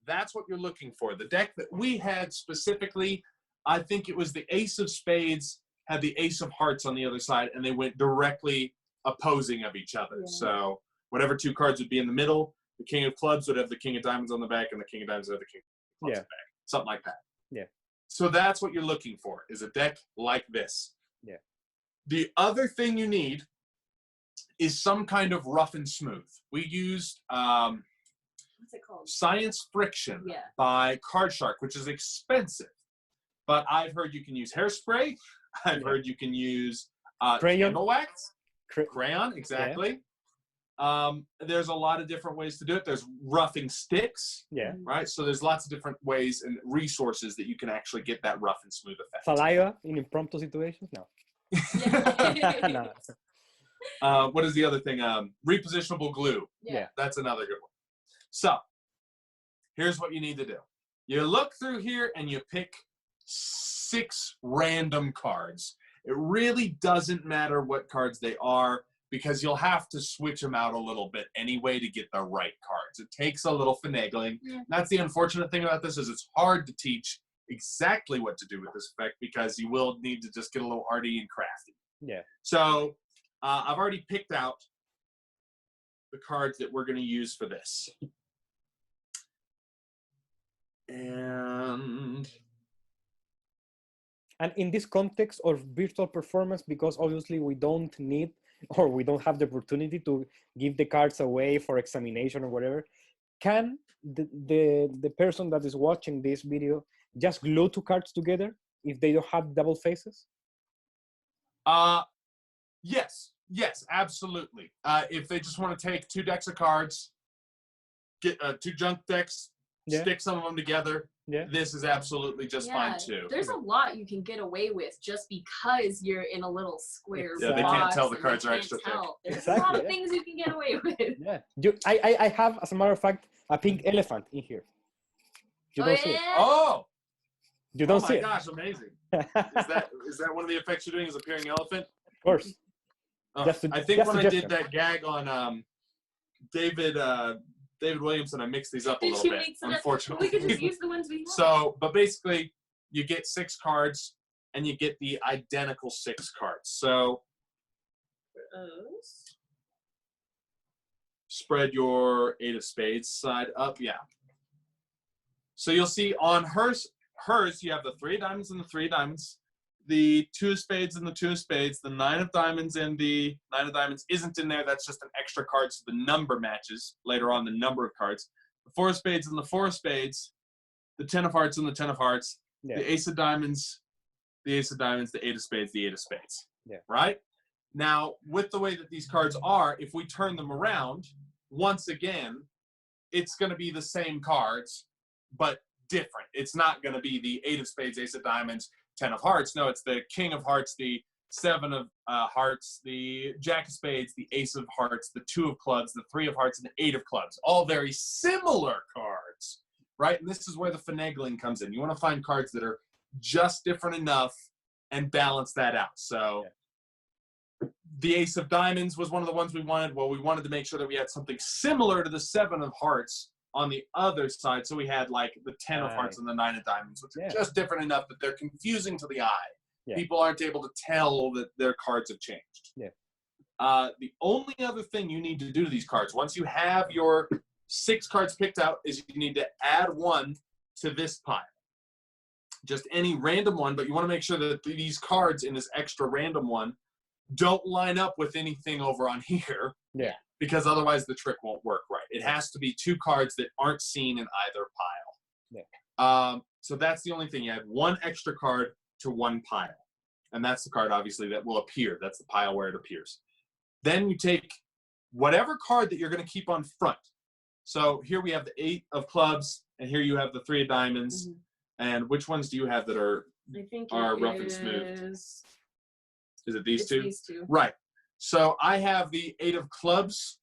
That's what you're looking for. The deck that we had specifically, I think it was the Ace of Spades had the Ace of Hearts on the other side, and they went directly opposing of each other. Yeah. So whatever two cards would be in the middle, the King of Clubs would have the King of Diamonds on the back, and the King of Diamonds would have the King of Clubs on the back. Something like that. Yeah. So that's what you're looking for, is a deck like this. Yeah. The other thing you need is some kind of rough and smooth. We used what's it called? Science Friction by Card Shark, which is expensive. But I've heard you can use hairspray. I've heard you can use candle wax. Crayon, exactly. Yeah. There's a lot of different ways to do it. There's roughing sticks. Yeah. Right? So there's lots of different ways and resources that you can actually get that rough and smooth effect. Saliva in impromptu situations? No. No. What is the other thing? Repositionable glue. Yeah. That's another good one. So here's what you need to do. You look through here and you pick 6 random cards. It really doesn't matter what cards they are, because you'll have to switch them out a little bit anyway to get the right cards. It takes a little finagling. Yeah. That's the unfortunate thing about this, is it's hard to teach exactly what to do with this effect, because you will need to just get a little arty and crafty. Yeah. So I've already picked out the cards that we're going to use for this. And in this context of virtual performance, because obviously we don't need, or we don't have the opportunity to give the cards away for examination or whatever, can the person that is watching this video just glue 2 cards together if they don't have double faces? Yes, absolutely. If they just want to take 2 decks of cards, get 2 junk decks, stick some of them together, this is absolutely just fine too. There's a lot you can get away with just because you're in a little square box. Yeah, they can't tell the cards are extra thick. There's a lot of things you can get away with. Yeah, I have, as a matter of fact, a pink elephant in here. You don't see it. Oh! You don't see it. Oh my gosh, amazing. Is that one of the effects you're doing, is appearing elephant? Of course. I think when I did that gag on David Williamson, I mixed these up a little bit, unfortunately. We could just use the ones we have. So, but basically, you get 6 cards, and you get the identical 6 cards. So, spread your 8 of spades side up, So you'll see on hers, you have the 3 of diamonds and the 3 of diamonds, the 2 of spades and the 2 of spades, the 9 of diamonds and the 9 of diamonds isn't in there. That's just an extra card, so the number matches later on, the number of cards. The 4 of spades and the 4 of spades, the 10 of hearts and the 10 of hearts, the ace of diamonds, the ace of diamonds, the 8 of spades, the 8 of spades. Right? Now, with the way that these cards are, if we turn them around, once again, it's going to be the same cards, but different. It's not going to be the 8 of spades, ace of diamonds, 10 of hearts. No, it's the king of hearts, the 7 of hearts, the jack of spades, the ace of hearts, the 2 of clubs, the 3 of hearts, and the 8 of clubs. All very similar cards, right? And this is where the finagling comes in. You want to find cards that are just different enough and balance that out. So the ace of diamonds was one of the ones we wanted. Well, we wanted to make sure that we had something similar to the 7 of hearts on the other side, so we had like the 10 of hearts and the 9 of diamonds, which are just different enough that they're confusing to the eye. People aren't able to tell that their cards have changed. The only other thing you need to do to these cards, once you have your 6 cards picked out, is you need to add 1 to this pile. Just any random one, but you want to make sure that these cards in this extra random one don't line up with anything over on here. Because otherwise the trick won't work right. It has to be 2 cards that aren't seen in either pile. So that's the only thing. You add 1 extra card to 1 pile. And that's the card, obviously, that will appear. That's the pile where it appears. Then you take whatever card that you're going to keep on front. So here we have the 8 of clubs, and here you have the 3 of diamonds. And which ones do you have that are rough and smooth? Is it these 2? These 2. Right. So I have the 8 of clubs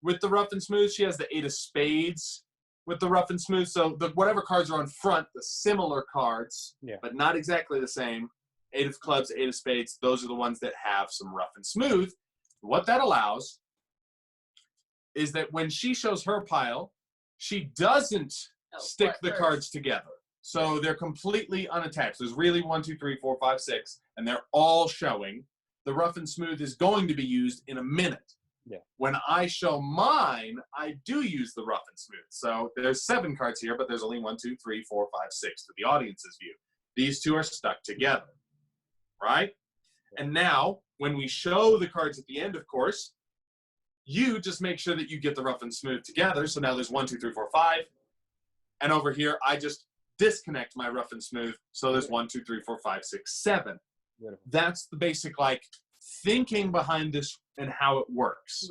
with the rough and smooth. She has the 8 of spades with the rough and smooth. So whatever cards are on front, the similar cards, but not exactly the same, 8 of clubs, 8 of spades, those are the ones that have some rough and smooth. What that allows is that when she shows her pile, she doesn't stick the cards together. So they're completely unattached. There's really 1, 2, 3, 4, 5, 6, and they're all showing. The rough and smooth is going to be used in a minute. When I show mine, I do use the rough and smooth. So there's 7 cards here, but there's only 1, 2, 3, 4, 5, 6 to the audience's view. These 2 are stuck together, right? And now, when we show the cards at the end, of course, you just make sure that you get the rough and smooth together. So now there's 1, 2, 3, 4, 5. And over here, I just disconnect my rough and smooth. So there's 1, 2, 3, 4, 5, 6, 7. That's the basic thinking behind this and how it works.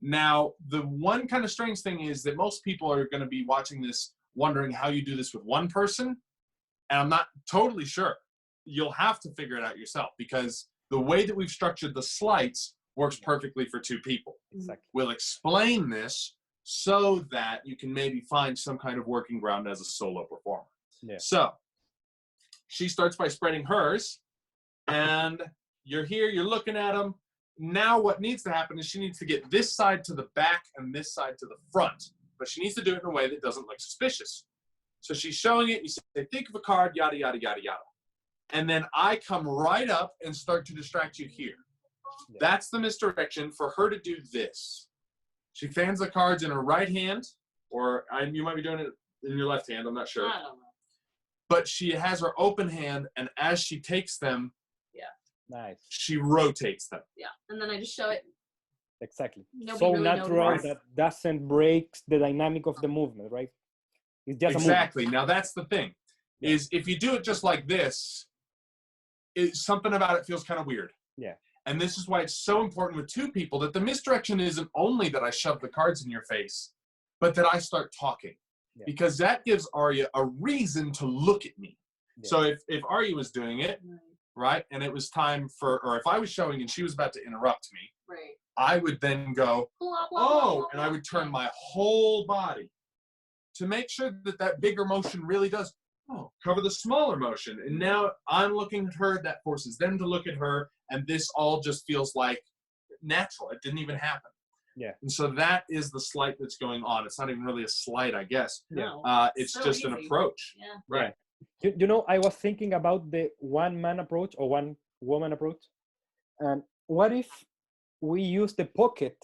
Now, the one kind of strange thing is that most people are going to be watching this wondering how you do this with 1 person, and I'm not totally sure. You'll have to figure it out yourself, because the way that we've structured the sleights works perfectly for 2 people. We'll explain this so that you can maybe find some kind of working ground as a solo performer. So she starts by spreading hers, and you're here, you're looking at them. Now what needs to happen is she needs to get this side to the back and this side to the front. But she needs to do it in a way that doesn't look suspicious. So she's showing it. You say, think of a card, yada, yada, yada, yada. And then I come right up and start to distract you here. That's the misdirection for her to do this. She fans the cards in her right hand, or you might be doing it in your left hand. I'm not sure. I don't know. But she has her open hand, and as she takes them, she rotates them. And then I just show it. Exactly. Nobody So really natural knows. that doesn't break the dynamic of the movement, right? It's just Exactly. Now that's the thing, is if you do it just like this, something about it feels kind of weird. Yeah. And this is why it's so important with two people that the misdirection isn't only that I shove the cards in your face, but that I start talking. Yeah. Because that gives Aria a reason to look at me. Yeah. So if Aria was doing it, right, and it was time for, or if I was showing and she was about to interrupt me, Right. I would then go, Blah, blah, blah, blah, and I blah. would turn my whole body to make sure that that bigger motion really does cover the smaller motion. And now I'm looking at her, that forces them to look at her, and this all just feels like natural. It didn't even happen. Yeah. And so that is the sleight that's going on. It's not even really a sleight, I guess. No. It's So just an easy. approach. Yeah. Right. You know, I was thinking about the one-man approach or one-woman approach. And what if we use the pocket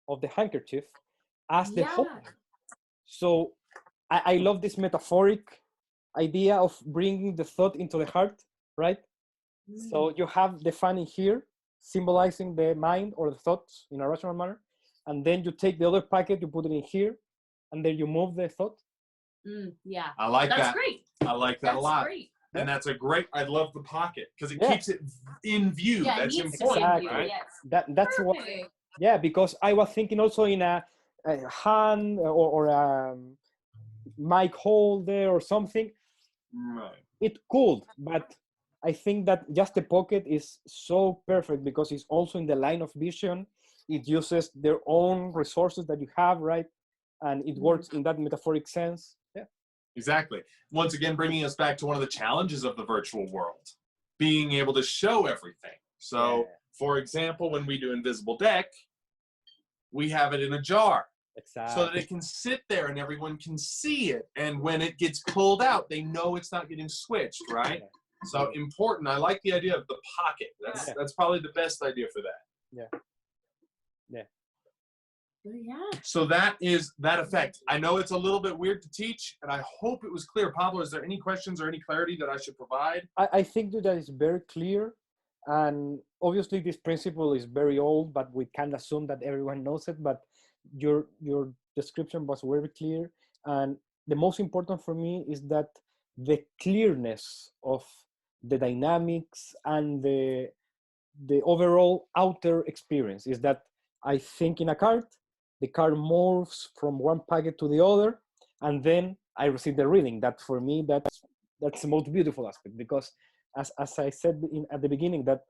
of the handkerchief as the hole? So I love this metaphoric idea of bringing the thought into the heart, right? So you have the fan in here, symbolizing the mind or the thoughts in a rational manner. And then you take the other packet, you put it in here, and then you move the thought. Yeah. I like That's that. great. I like that a lot. Great. And that's a great, I love the pocket because it Yeah. keeps it in view. Yeah, That's it needs important, to be in view, right? yes. That's what. Perfect. Yeah, because I was thinking also in a hand or a mic holder or something. Right. It could, but I think that just the pocket is so perfect because it's also in the line of vision. It uses their own resources that you have, right? And it works in that metaphoric sense. Yeah. Exactly. Once again, bringing us back to one of the challenges of the virtual world, being able to show everything. So, for example, when we do Invisible Deck, we have it in a jar. Exactly. So that it can sit there and everyone can see it. And when it gets pulled out, they know it's not getting switched, right? So important. I like the idea of the pocket. That's probably the best idea for that. Yeah. Yeah. So that is that effect. I know it's a little bit weird to teach, and I hope it was clear. Pablo, is there any questions or any clarity that I should provide? I think that is very clear. And obviously this principle is very old, but we can't assume that everyone knows it. But your description was very clear. And the most important for me is that the clearness of the dynamics and the overall outer experience is that I think in a card, the card morphs from one packet to the other, and then I receive the reading. That for me, that's the most beautiful aspect, because as I said at the beginning, that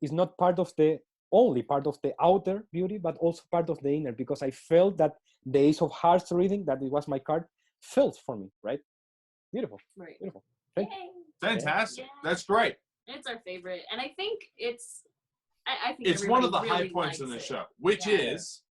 is not part of the only part of the outer beauty, but also part of the inner, because I felt that the Ace of Hearts reading, that it was my card, felt for me, right? Beautiful. Right. Beautiful. Yay. Fantastic. Yeah. That's great. It's our favorite. And I think I think It's one of the everybody high really points in likes the it. show, which Yeah. is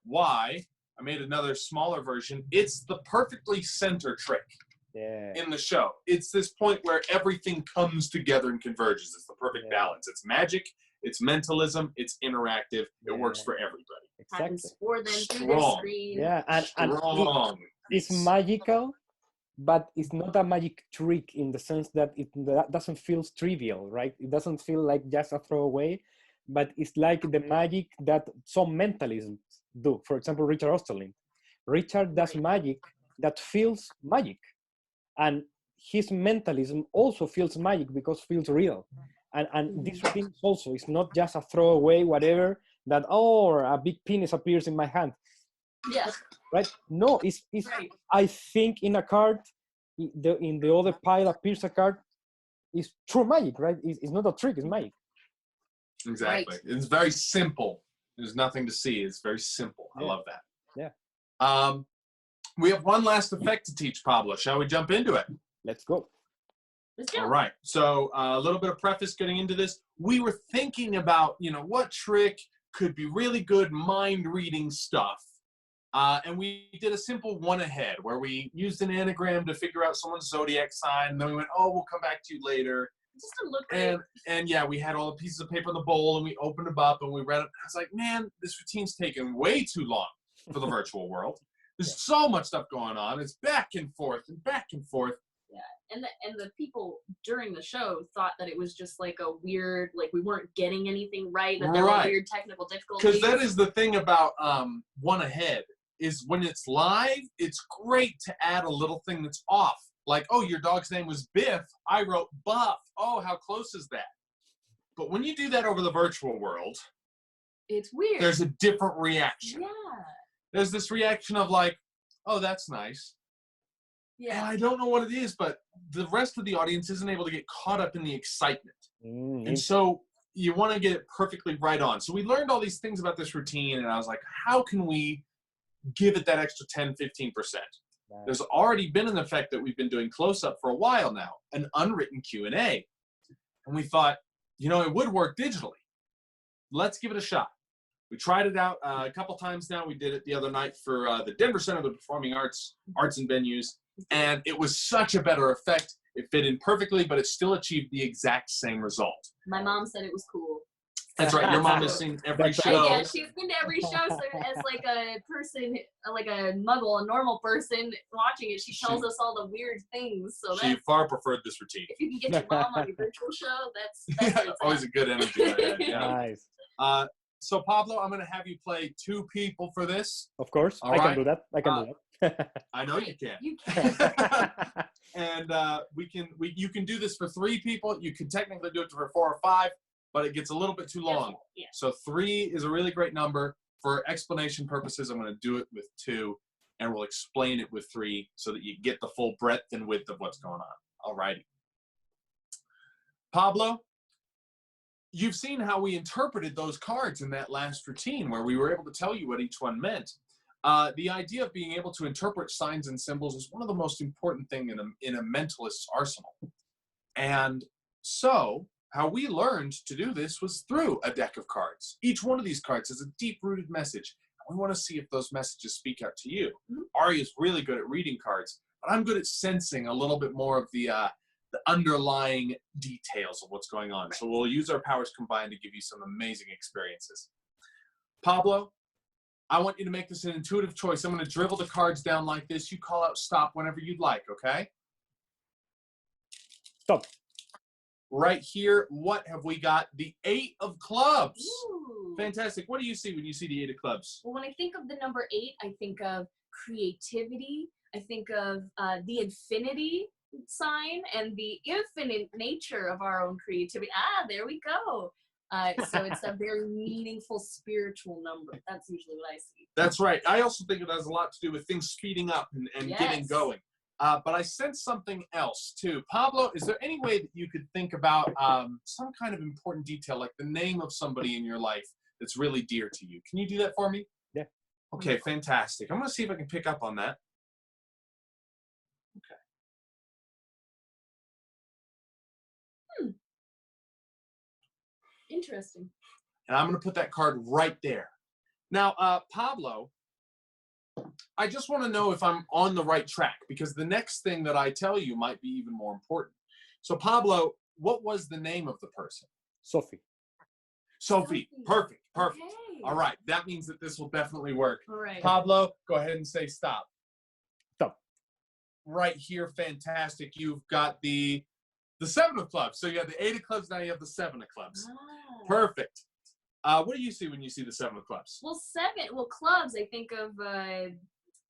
why I made another smaller version. It's the perfectly center trick Yeah. in the show. It's this point where everything comes together and converges. It's the perfect balance. It's magic, it's mentalism, it's interactive. It works for everybody. Exactly. Happens for them through their Strong. screen. Yeah, and Strong. it's magical, but it's not a magic trick in the sense that that doesn't feel trivial, right? It doesn't feel like just a throwaway, but it's like the magic that some mentalisms do. For example, Richard Osterlin. Richard does magic that feels magic, and his mentalism also feels magic because it feels real. And this thing also is not just a throwaway whatever that a big penis appears in my hand. Yeah. Right? No, it's Right. I think in a card, in the other pile appears a card, is true magic, right? It's not a trick, it's magic. Exactly. Right. It's very simple. There's nothing to see. It's very simple. I love that. Yeah. We have one last effect to teach, Pablo. Shall we jump into it? Let's go. Let's go. All right. So a little bit of preface getting into this. We were thinking about, what trick could be really good mind-reading stuff. And we did a simple one ahead where we used an anagram to figure out someone's zodiac sign. And then we went, we'll come back to you later. Just to look great. And yeah, we had all the pieces of paper in the bowl and we opened them up and we read it. I was like, man, this routine's taking way too long for the virtual world. There's so much stuff going on. It's back and forth and back and forth. Yeah, and the people during the show thought that it was just like a weird, like we weren't getting anything right, that there were weird technical difficulties. Because that is the thing about one ahead, is when it's live, it's great to add a little thing that's off. Like, your dog's name was Biff. I wrote Buff. Oh, how close is that? But when you do that over the virtual world, It's weird. there's a different reaction. Yeah. There's this reaction of like, oh, that's nice. And Yeah. I don't know what it is, but the rest of the audience isn't able to get caught up in the excitement. And so you want to get it perfectly right on. So we learned all these things about this routine, and I was like, how can we give it that extra 10, 15%? There's already been an effect that we've been doing close-up for a while now, an unwritten Q&A. And we thought, you know, it would work digitally. Let's give it a shot. We tried it out a couple times now. We did it the other night for the Denver Center of the Performing Arts and Venues, and it was such a better effect. It fit in perfectly, but it still achieved the exact same result. My mom said it was cool. That's right. Your mom has seen every show. Yeah, she's been to every show. So as like a person, like a muggle, a normal person watching it, she tells us all the weird things. So She far preferred this routine. if you can get your mom on your virtual show, that's Yeah, always a good energy. Like that, yeah. Nice. So Pablo, I'm going to have you play 2 people for this. Of course, All I right. can do that. I can do that. I know you can. You can. And you can do this for 3 people. You can technically do it for 4 or 5, but it gets a little bit too long. Yeah. So 3 is a really great number. For explanation purposes, I'm going to do it with 2, and we'll explain it with 3 so that you get the full breadth and width of what's going on. All righty. Pablo, you've seen how we interpreted those cards in that last routine where we were able to tell you what each one meant. The idea of being able to interpret signs and symbols is one of the most important things in a mentalist's arsenal. And so how we learned to do this was through a deck of cards. Each one of these cards has a deep-rooted message. We want to see if those messages speak out to you. Mm-hmm. Aria's really good at reading cards, but I'm good at sensing a little bit more of the underlying details of what's going on. So we'll use our powers combined to give you some amazing experiences. Pablo, I want you to make this an intuitive choice. I'm going to dribble the cards down like this. You call out stop whenever you'd like, okay? Stop. Right here, what have we got? The 8 of clubs. Ooh. Fantastic. What do you see when you see the 8 of clubs? Well, when I think of the number 8, I think of creativity. I think of the infinity sign and the infinite nature of our own creativity. Ah, there we go. So it's a very meaningful spiritual number. That's usually what I see. That's right. I also think it has a lot to do with things speeding up and Yes. getting going. But I sense something else too. Pablo, is there any way that you could think about some kind of important detail, like the name of somebody in your life that's really dear to you? Can you do that for me? Yeah. Okay, fantastic. I'm going to see if I can pick up on that. Okay. Interesting. And I'm going to put that card right there. Now, Pablo, I just want to know if I'm on the right track, because the next thing that I tell you might be even more important. So, Pablo, what was the name of the person? Sophie. Sophie. Perfect. Perfect. Okay. All right. That means that this will definitely work. All right. Pablo, go ahead and say stop. Stop. Right here. Fantastic. You've got the 7 of clubs. So you have the 8 of clubs. Now you have the 7 of clubs. Ah. Perfect. What do you see when you see the 7 of clubs? Well, clubs, I think of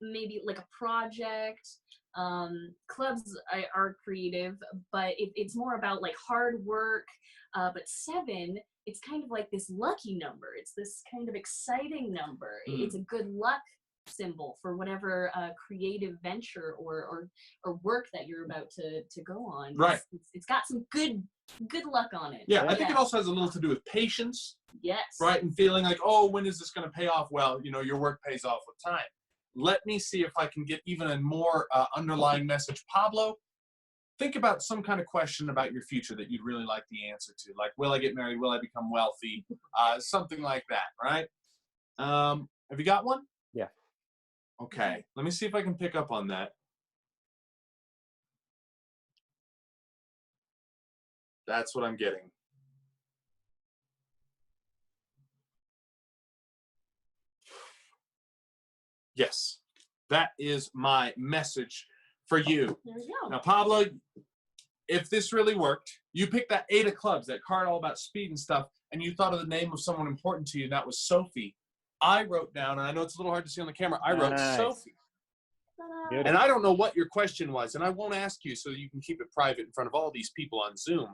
maybe like a project. Clubs are creative, but it's more about like hard work. But 7, it's kind of like this lucky number. It's this kind of exciting number. It's a good luck symbol for whatever creative venture or work that you're about to go on. Right. It's got some good luck on it. Yeah, I think it also has a little to do with patience. Yes. Right, and feeling like, oh, when is this going to pay off? Well, you know, your work pays off with time. Let me see if I can get even a more underlying message. Pablo, think about some kind of question about your future that you'd really like the answer to. Like, will I get married? Will I become wealthy? Something like that, right? Have you got one? Yeah. Okay, let me see if I can pick up on that. That's what I'm getting. Yes, that is my message for you. There we go. Now, Pablo, if this really worked, you picked that 8 of clubs, that card all about speed and stuff, and you thought of the name of someone important to you, and that was Sophie. I wrote down, and I know it's a little hard to see on the camera, I wrote Nice. Sophie. Beautiful. And I don't know what your question was, and I won't ask you so you can keep it private in front of all these people on Zoom.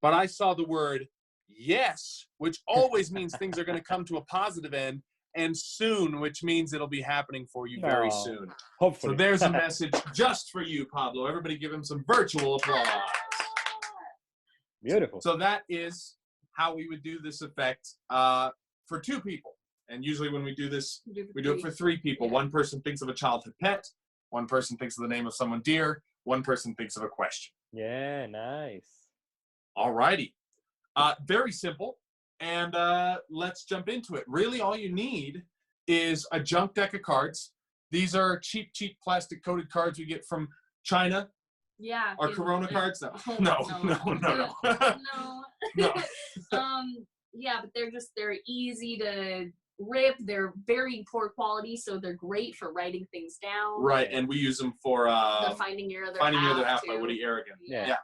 But I saw the word yes, which always means things are going to come to a positive end, and soon, which means it'll be happening for you very soon. Hopefully. So there's a message just for you, Pablo. Everybody give him some virtual applause. Beautiful. So that is how we would do this effect for 2 people. And usually when we do this, we do it for 3 people. Yeah. One person thinks of a childhood pet. One person thinks of the name of someone dear. One person thinks of a question. Yeah, nice. All righty. Very simple. And let's jump into it. Really, all you need is a junk deck of cards. These are cheap plastic-coated cards we get from China. Yeah. Our Corona cards? No. Oh, No. No. No. Yeah, but they're easy to rip. They're very poor quality, so they're great for writing things down. Right, and we use them for The Finding Your Other Half by too. Woody Aragon. Yeah.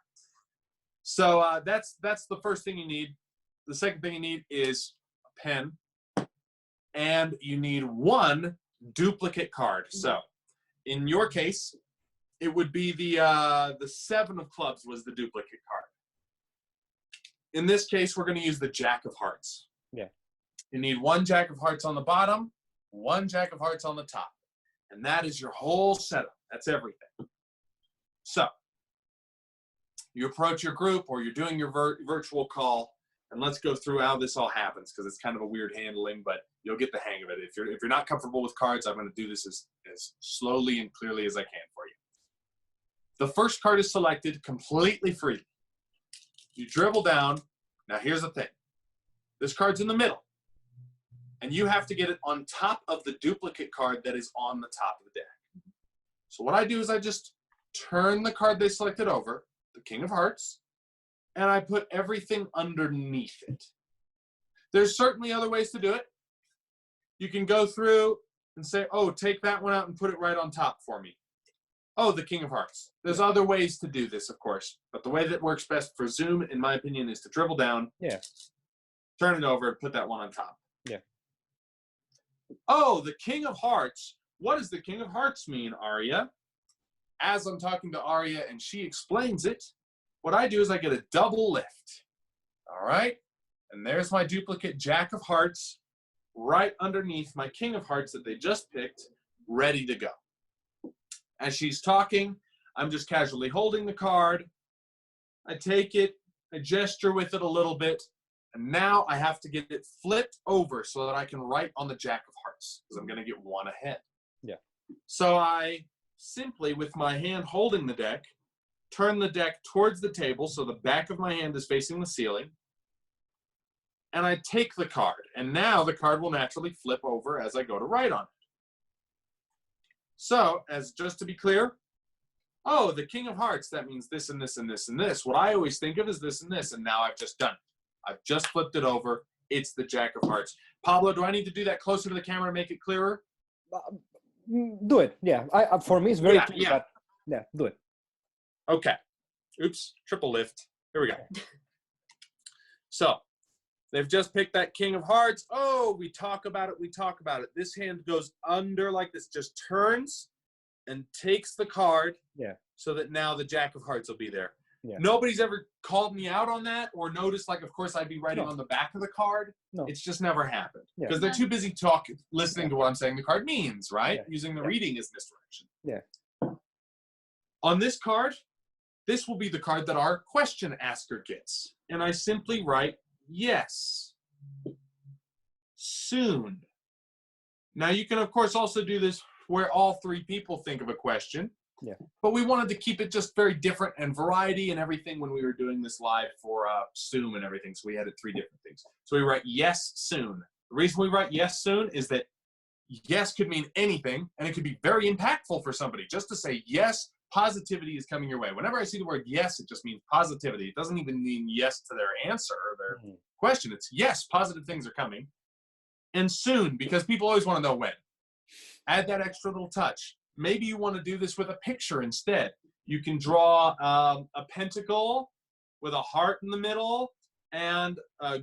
So that's the first thing you need. The second thing you need is a pen, and you need 1 duplicate card. So in your case, it would be the 7 of clubs was the duplicate card. In this case, we're going to use the Jack of Hearts. Yeah. You need 1 Jack of Hearts on the bottom, 1 Jack of Hearts on the top. And that is your whole setup. That's everything. So you approach your group or you're doing your virtual call, and let's go through how this all happens, because it's kind of a weird handling, but you'll get the hang of it. If you're not comfortable with cards, I'm going to do this as slowly and clearly as I can for you. The first card is selected completely free. You dribble down. Now here's the thing. This card's in the middle, and you have to get it on top of the duplicate card that is on the top of the deck. So what I do is I just turn the card they selected over, the King of Hearts, and I put everything underneath it. There's certainly other ways to do it. You can go through and say, oh, take that one out and put it right on top for me. Oh, the King of Hearts. There's other ways to do this, of course, but the way that works best for Zoom, in my opinion, is to dribble down, turn it over, and put that one on top. Yeah. Oh, the King of Hearts. What does the King of Hearts mean, Aria? As I'm talking to Aria and she explains it, what I do is I get a double lift. All right? And there's my duplicate Jack of Hearts right underneath my King of Hearts that they just picked, ready to go. As she's talking, I'm just casually holding the card. I take it, I gesture with it a little bit, and now I have to get it flipped over so that I can write on the Jack of Hearts, because I'm going to get 1 ahead. Yeah. So I simply, with my hand holding the deck, turn the deck towards the table so the back of my hand is facing the ceiling, and I take the card, and now the card will naturally flip over as I go to write on it. So, as just to be clear, oh, the King of Hearts, that means this and this and this and this. What I always think of is this and this, and now I've just done it. I've just flipped it over. It's the Jack of Hearts. Pablo, do I need to do that closer to the camera to make it clearer? Do it. Yeah. For me, it's very clear. Yeah. But yeah, do it. Okay. Oops. Triple lift. Here we go. So, they've just picked that King of Hearts. Oh, we talk about it. We talk about it. This hand goes under like this, just turns and takes the card. Yeah. So that now the Jack of Hearts will be there. Yeah. Nobody's ever called me out on that or noticed, like, of course, I'd be writing on the back of the card. No. It's just never happened. Yeah. Because they're too busy listening to what I'm saying the card means, right? Yeah. Using the reading as misdirection. Yeah. On this card, this will be the card that our question asker gets. And I simply write, yes. Soon. Now, you can, of course, also do this where all 3 people think of a question. Yeah. But we wanted to keep it just very different and variety and everything when we were doing this live for Zoom and everything. So we added 3 different things. So we write yes soon. The reason we write yes soon is that yes could mean anything, and it could be very impactful for somebody. Just to say yes, positivity is coming your way. Whenever I see the word yes, it just means positivity. It doesn't even mean yes to their answer or their question. It's yes, positive things are coming. And soon, because people always want to know when. Add that extra little touch. Maybe you want to do this with a picture instead. You can draw a pentacle with a heart in the middle and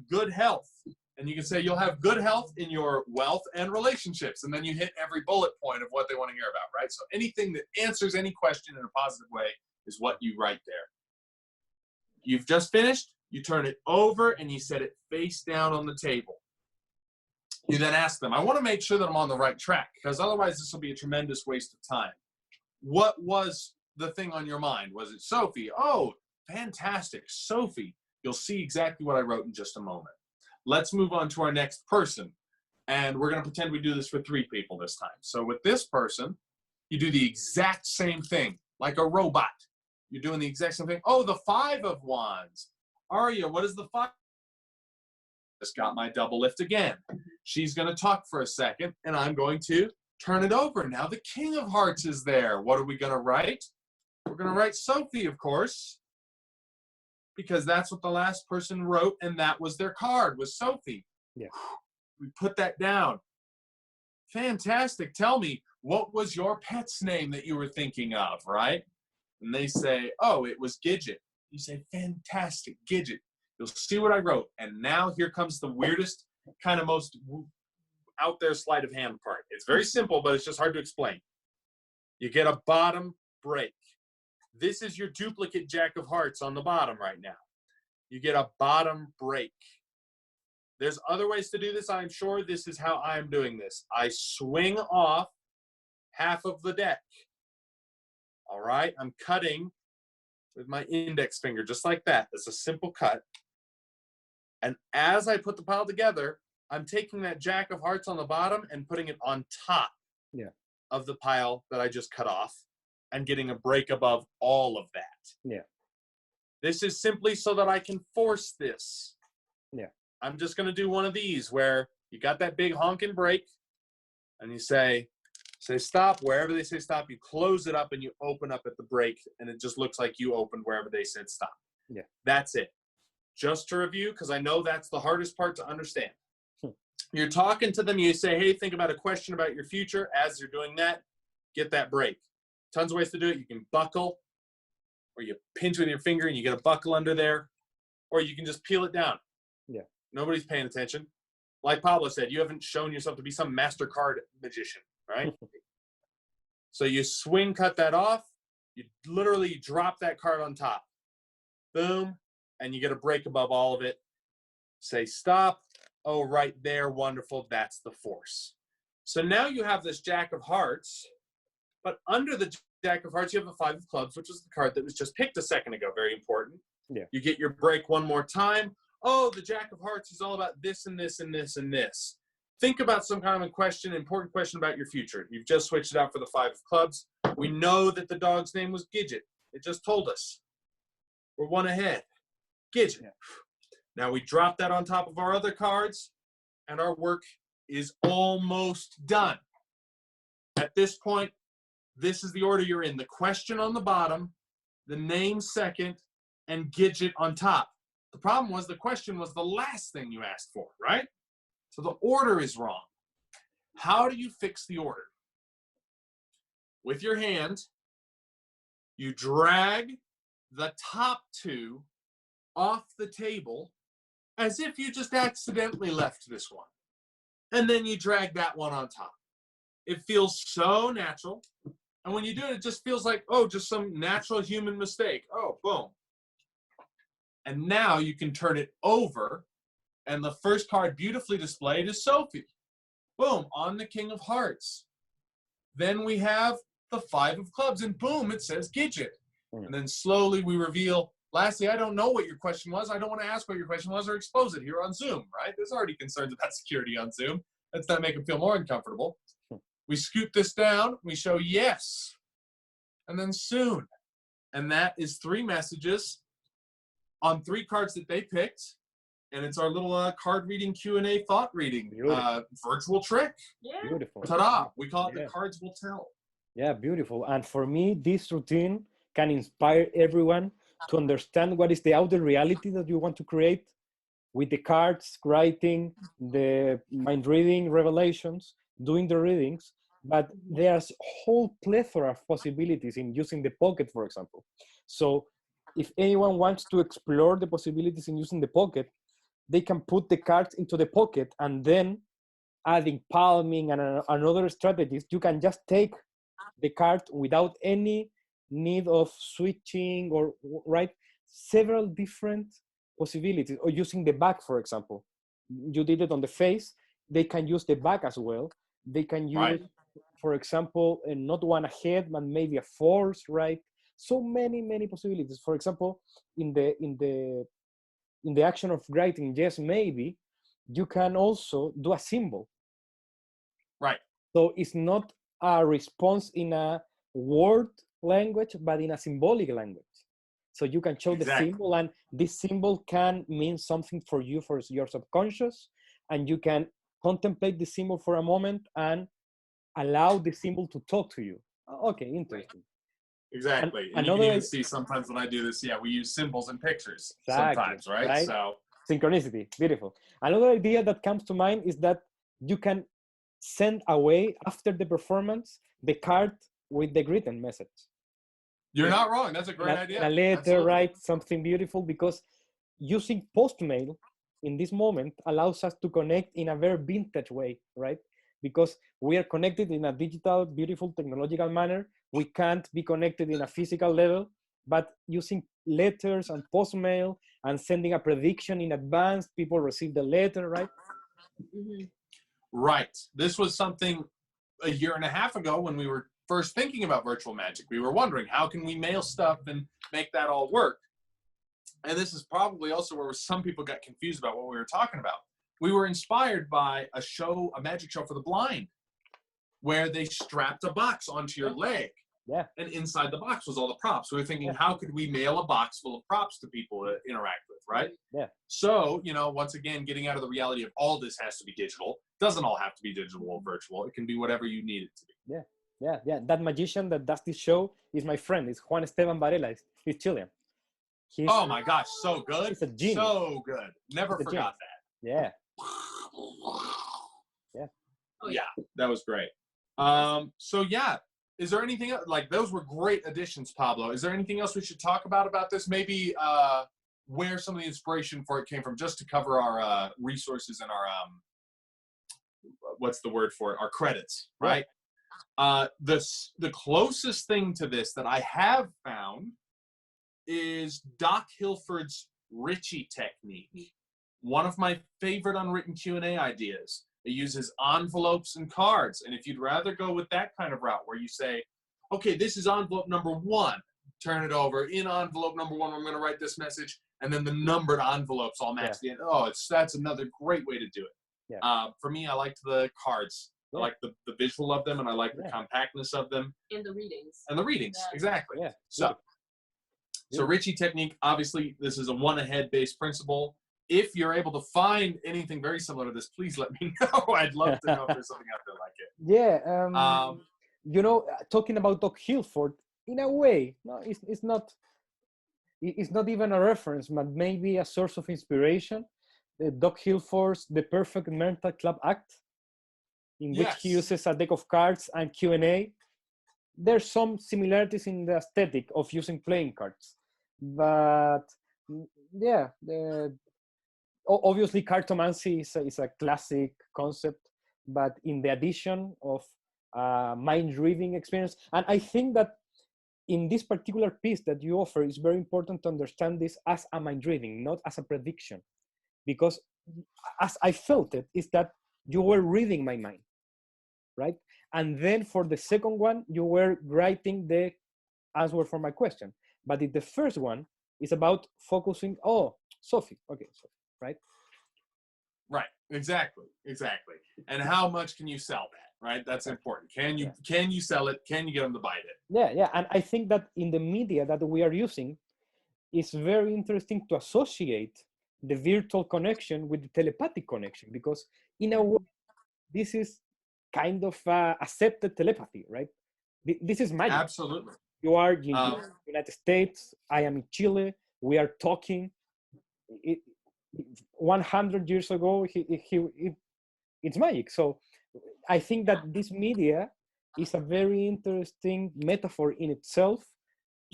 good health. And you can say you'll have good health in your wealth and relationships. And then you hit every bullet point of what they want to hear about, right? So anything that answers any question in a positive way is what you write there. You've just finished. You turn it over and you set it face down on the table. You then ask them, I want to make sure that I'm on the right track, because otherwise this will be a tremendous waste of time. What was the thing on your mind? Was it Sophie? Oh, fantastic, Sophie. You'll see exactly what I wrote in just a moment. Let's move on to our next person. And we're going to pretend we do this for 3 people this time. So with this person, you do the exact same thing, like a robot. You're doing the exact same thing. Oh, the 5 of Wands. Aria, what is the 5? Just got my double lift again. She's going to talk for a second, and I'm going to turn it over. Now the King of Hearts is there. What are we going to write? We're going to write Sophie, of course, because that's what the last person wrote, and that was their card, was Sophie. Yeah. We put that down. Fantastic. Tell me, what was your pet's name that you were thinking of, right? And they say, oh, it was Gidget. You say, fantastic, Gidget. You'll see what I wrote. And now here comes the weirdest, kind of most out there sleight of hand part. It's very simple, but it's just hard to explain. You get a bottom break. This is your duplicate Jack of Hearts on the bottom right now. You get a bottom break. There's other ways to do this, I'm sure. This is how I'm doing this. I swing off half of the deck. All right, I'm cutting with my index finger, just like that. It's a simple cut. And as I put the pile together, I'm taking that Jack of Hearts on the bottom and putting it on top of the pile that I just cut off and getting a break above all of that. Yeah. This is simply so that I can force this. Yeah. I'm just going to do one of these where you got that big honking break and you say stop. Wherever they say stop, you close it up and you open up at the break, and it just looks like you opened wherever they said stop. Yeah. That's it. Just to review, because I know that's the hardest part to understand. You're talking to them, you say, hey, think about a question about your future. As you're doing that, get that break. Tons of ways to do it. You can buckle, or you pinch with your finger and you get a buckle under there, or you can just peel it down. Yeah. Nobody's paying attention. Like Pablo said, you haven't shown yourself to be some MasterCard magician, right? So you swing, cut that off. You literally drop that card on top. Boom. And you get a break above all of it. Say stop. Oh, right there. Wonderful. That's the force. So now you have this Jack of Hearts, but under the Jack of Hearts, you have the 5 of Clubs, which is the card that was just picked a second ago. Very important. Yeah. You get your break one more time. Oh, the Jack of Hearts is all about this and this and this and this. Think about some kind of important question about your future. You've just switched it out for the 5 of Clubs. We know that the dog's name was Gidget. It just told us. We're one ahead. Gidget. Yeah. Now we drop that on top of our other cards, and our work is almost done. At this point, this is the order you're in. The question on the bottom, the name second, and Gidget on top. The problem was the question was the last thing you asked for, right? So the order is wrong. How do you fix the order? With your hand, you drag the top 2 off the table as if you just accidentally left this one. And then you drag that one on top. It feels so natural. And when you do it, it just feels like, oh, just some natural human mistake. Oh, boom. And now you can turn it over, and the first card beautifully displayed is Sophie. Boom, on the King of Hearts. Then we have the 5 of Clubs, and boom, it says Gidget. And then slowly we reveal, lastly, I don't know what your question was. I don't want to ask what your question was or expose it here on Zoom, right? There's already concerns about security on Zoom. Let's not make them feel more uncomfortable. We scoot this down. We show yes. And then soon. And that is 3 messages on 3 cards that they picked. And it's our little card reading Q&A thought reading virtual trick. Yeah. Beautiful. Ta-da. We call it the cards will tell. Yeah, beautiful. And for me, this routine can inspire everyone to understand what is the outer reality that you want to create with the cards, writing, the mind reading, revelations, doing the readings. But there's a whole plethora of possibilities in using the pocket, for example. So if anyone wants to explore the possibilities in using the pocket, they can put the cards into the pocket, and then adding palming and other strategies, you can just take the card without any need of switching or several different possibilities. Or using the back, for example. You did it on the face. They can use the back as well. They can use, Right. for example, not one ahead, but maybe a force, right? So many possibilities. For example, in the action of writing, yes, maybe, you can also do a symbol. Right. So it's not a response in a word language, but in a symbolic language. So you can show the symbol, and this symbol can mean something for you, for your subconscious, and you can contemplate the symbol for a moment and allow the symbol to talk to you. Okay, interesting. Exactly. And you can even see sometimes when I do this, we use symbols and pictures sometimes, right? So synchronicity, beautiful. Another idea that comes to mind is that you can send away after the performance the card with the written message. You're not wrong. That's a great idea. A letter, right? Something beautiful, because using postmail in this moment allows us to connect in a very vintage way, right? Because we are connected in a digital, beautiful, technological manner. We can't be connected in a physical level, but using letters and postmail and sending a prediction in advance, people receive the letter, right? Mm-hmm. Right. This was something a year and a half ago when we were first thinking about virtual magic. We were wondering, how can we mail stuff and make that all work? And this is probably also where some people got confused about what we were talking about. We were inspired by a magic show for the blind, where they strapped a box onto your leg. Yeah. And inside the box was all the props. We were thinking, how could we mail a box full of props to people to interact with, right? Yeah. So, once again, getting out of the reality of all this has to be digital. Doesn't all have to be digital or virtual. It can be whatever you need it to be. Yeah. That magician that does this show is my friend. It's Juan Esteban Varela. He's Chilean. Oh my gosh, so good. He's a genius. So good. Never forgot that. Yeah. Oh, yeah, that was great. So yeah, is there anything else? Like, those were great additions, Pablo. Is there anything else we should talk about this? Maybe where some of the inspiration for it came from, just to cover our resources and our what's the word for it? Our credits, right? The closest thing to this that I have found is Doc Hilford's Ritchie technique. One of my favorite unwritten Q&A ideas. It uses envelopes and cards. And if you'd rather go with that kind of route where you say, okay, this is envelope number 1, turn it over. In envelope number 1, I'm going to write this message. And then the numbered envelopes all match the end. Oh, that's another great way to do it. Yeah. For me, I liked the cards. I like the visual of them, and I like the compactness of them. And the readings. Exactly. Yeah. So Ritchie technique, obviously, this is a one-ahead based principle. If you're able to find anything very similar to this, please let me know. I'd love to know if there's something out there like it. Yeah. Talking about Doc Hilford, in a way, no, it's not even a reference, but maybe a source of inspiration. Doc Hilford's The Perfect Mental Club Act, in which he uses a deck of cards and Q&A. There's some similarities in the aesthetic of using playing cards, but yeah, obviously cartomancy is a classic concept, but in the addition of mind reading experience. And I think that in this particular piece that you offer, it's very important to understand this as a mind reading, not as a prediction, because as I felt it, is that you were reading my mind, right? And then for the second one, you were writing the answer for my question. But in the first one, it's about focusing, Sophie, right? Right, exactly. And how much can you sell that, right? That's important. Can you sell it? Can you get them to buy it? Yeah. And I think that in the media that we are using, it's very interesting to associate the virtual connection with the telepathic connection, because in a way, this is kind of accepted telepathy, right? This is magic. Absolutely. You are in the United States, I am in Chile, we are talking. 100 years ago, it's magic. So I think that this media is a very interesting metaphor in itself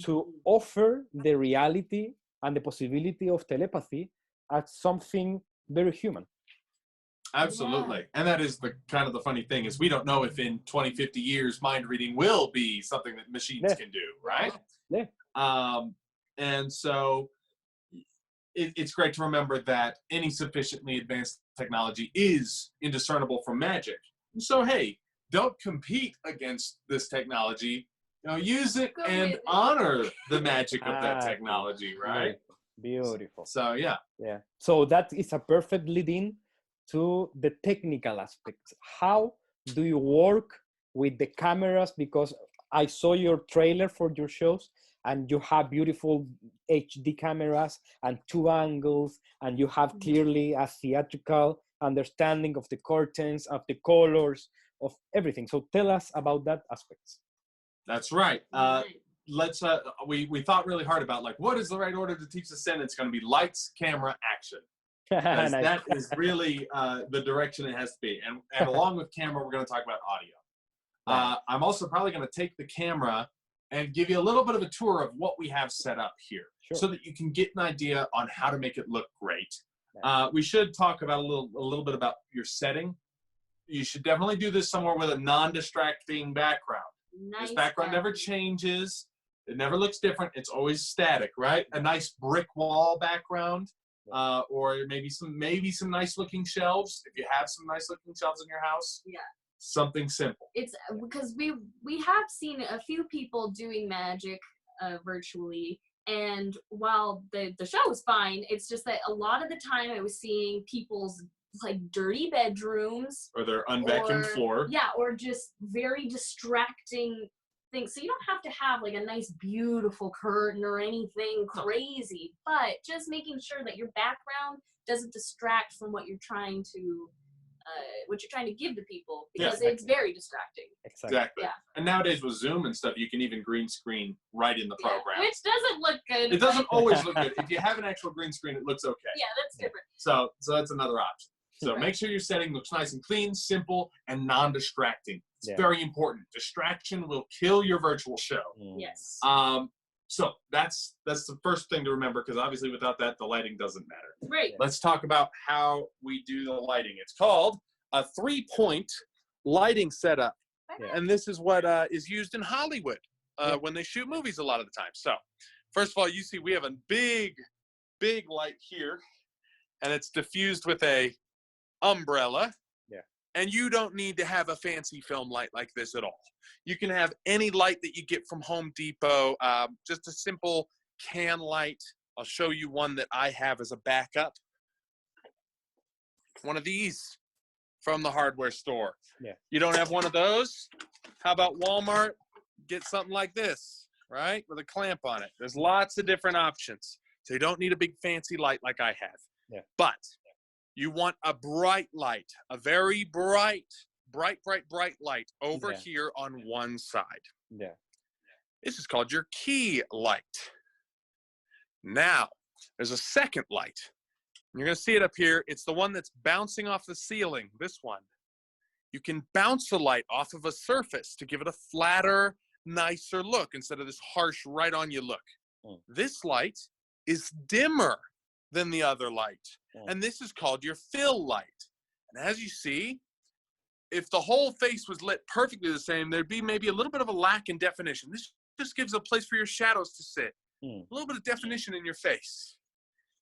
to offer the reality and the possibility of telepathy as something very human. Absolutely. And that is the kind of the funny thing, is we don't know if in 20, 50 years mind reading will be something that machines can do, right? Yeah. And so it's great to remember that any sufficiently advanced technology is indiscernible from magic. So, hey, don't compete against this technology. Use it Go and with it. honor the magic of that Ah, technology, right? Beautiful. So, yeah. Yeah. So that is a perfect lead-in to the technical aspects. How do you work with the cameras? Because I saw your trailer for your shows, and you have beautiful HD cameras and 2 angles, and you have clearly a theatrical understanding of the curtains, of the colors, of everything. So tell us about that aspects. That's right. Let's we thought really hard about like what is the right order to teach the sin. It's going to be lights, camera, action. Because Nice. that is really the direction it has to be. And along with camera, we're going to talk about audio. I'm also probably going to take the camera and give you a little bit of a tour of what we have set up here, so that you can get an idea on how to make it look great. We should talk about a little bit about your setting. You should definitely do this somewhere with a non-distracting background. Nice This background never changes. It never looks different. It's always static, right? A nice brick wall background, or maybe some nice looking shelves. If you have some nice looking shelves in your house, something simple. It's because we have seen a few people doing magic virtually, and while the show was fine, it's just that a lot of the time I was seeing people's like dirty bedrooms Or their unvacuumed floor. Yeah, or just very distracting things. So you don't have to have like a nice beautiful curtain or anything crazy, but just making sure that your background doesn't distract from what you're trying to give to people, because it's very distracting. Exactly. Yeah. And nowadays with Zoom and stuff, you can even green screen right in the program. Which doesn't look good. It doesn't always look good. If you have an actual green screen, it looks okay. Yeah, that's different. So that's another option. So make sure your setting looks nice and clean, simple, and non-distracting. It's very important. Distraction will kill your virtual show. Yes. So that's the first thing to remember, because obviously without that, the lighting doesn't matter. Right. Let's talk about how we do the lighting. It's called a 3-point lighting setup. And this is what is used in Hollywood when they shoot movies a lot of the time. So first of all, you see we have a big light here, and it's diffused with a umbrella. And you don't need to have a fancy film light like this at all. You can have any light that you get from Home Depot, just a simple can light. I'll show you one that I have as a backup. One of these from the hardware store. You don't have one of those? How about Walmart? Get something like this, right? With a clamp on it. There's lots of different options. So you don't need a big fancy light like I have. But you want a bright light, a very bright light over here on one side. This is called your key light. Now, there's a second light. You're going to see it up here. It's the one that's bouncing off the ceiling, this one. You can bounce the light off of a surface to give it a flatter, nicer look instead of this harsh right-on-you look. This light is dimmer than the other light. And this is called your fill light. And as you see, if the whole face was lit perfectly the same, there'd be maybe a little bit of a lack in definition. This just gives a place for your shadows to sit. A little bit of definition in your face.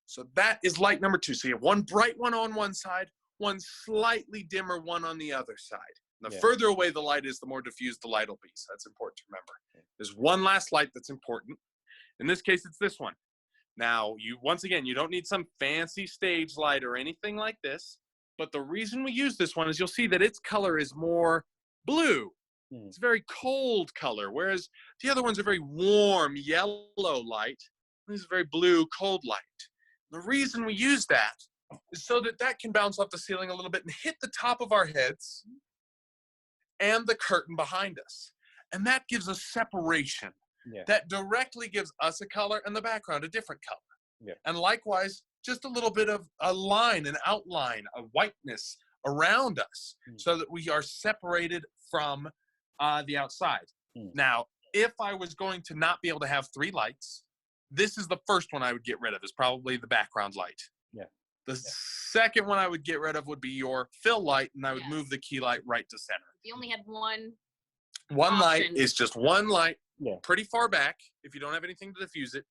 So that is light number 2. So you have one bright one on one side, one slightly dimmer one on the other side. The further away the light is, the more diffused the light will be. So that's important to remember. There's one last light that's important. In this case, it's this one. Now, once again, you don't need some fancy stage light or anything like this. But the reason we use this one is you'll see that its color is more blue. It's a very cold color, whereas the other one's a very warm yellow light. This is a very blue, cold light. The reason we use that is so that can bounce off the ceiling a little bit and hit the top of our heads and the curtain behind us. And that gives a separation. That directly gives us a color and the background a different color. And likewise, just a little bit of a line, an outline, a whiteness around us so that we are separated from the outside. Now, if I was going to not be able to have 3 lights, this is the first one I would get rid of, is probably the background light. The second one I would get rid of would be your fill light, and I would move the key light right to center. If you only had one light is just one light, pretty far back if you don't have anything to diffuse it.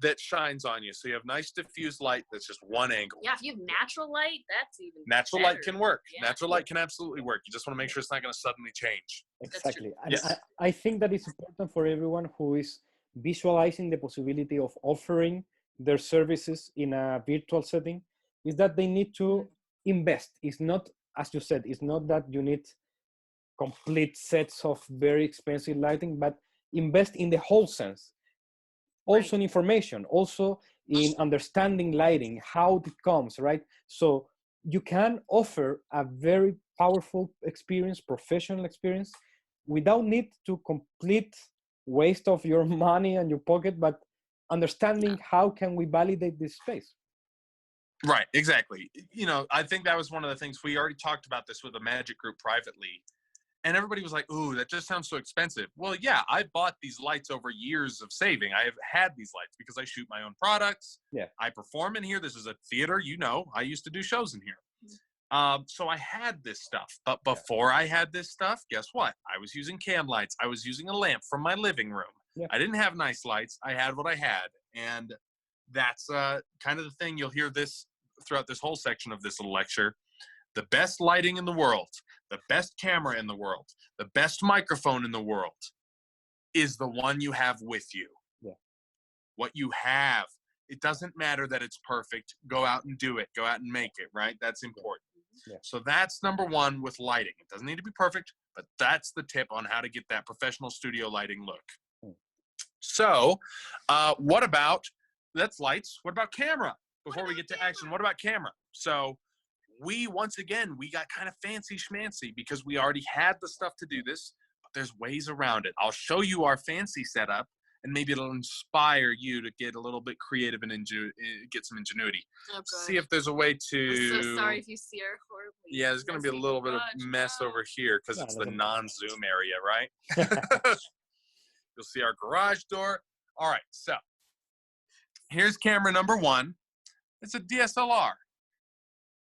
that shines on you. So you have nice diffused light that's just one angle. Yeah, if you have natural light, that's even Natural better. light can work. Yeah. Natural light can absolutely work. You just want to make sure it's not going to suddenly change. Exactly. And Yes. I think that it's important for everyone who is visualizing the possibility of offering their services in a virtual setting is that they need to invest. It's not, as you said, it's not that you need complete sets of very expensive lighting, but invest in the whole sense. Also in information, also in understanding lighting, how it comes, right? So you can offer a very powerful experience, professional experience, without need to complete waste of your money and your pocket, but understanding how can we validate this space. Right, exactly. You know, I think that was one of the things we already talked about this with the Magic Group privately. And everybody was like, ooh, that just sounds so expensive. Well, yeah, I bought these lights over years of saving. I have had these lights because I shoot my own products. Yeah. I perform in here. This is a theater, you know. I used to do shows in here. So I had this stuff. But before I had this stuff, guess what? I was using cam lights. I was using a lamp from my living room. Yeah. I didn't have nice lights. I had what I had. And that's kind of the thing. You'll hear this throughout this whole section of this little lecture. The best lighting in the world, the best camera in the world, the best microphone in the world is the one you have with you. Yeah. What you have. It doesn't matter that it's perfect. Go out and do it. Go out and make it, right? That's important. Yeah. So that's number one with lighting. It doesn't need to be perfect, but that's the tip on how to get that professional studio lighting look. So what about, that's lights. What about camera? Before we get to action, what about camera? So once again, we got kind of fancy schmancy because we already had the stuff to do this, but there's ways around it. I'll show you our fancy setup, and maybe it'll inspire you to get a little bit creative and get some ingenuity. Oh, See if there's a way to... I'm so sorry if you see our horribly. Yeah, there's going to be a little bit of mess over here because it's the non-zoom area, right? You'll see our garage door. All right, so here's camera number one. It's a DSLR.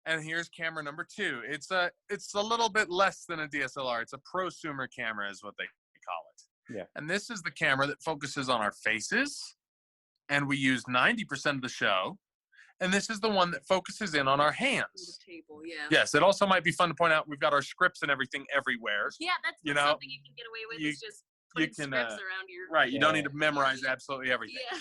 And here's camera number two. It's a little bit less than a DSLR. It's a prosumer camera is what they call it. Yeah. And this is the camera that focuses on our faces. And we use 90% of the show. And this is the one that focuses in on our hands. The table, yeah. Yes, it also might be fun to point out we've got our scripts and everything everywhere. Yeah, that's something you can get away with. Is just putting scripts around your... Right, you don't need to memorize absolutely everything. Yeah.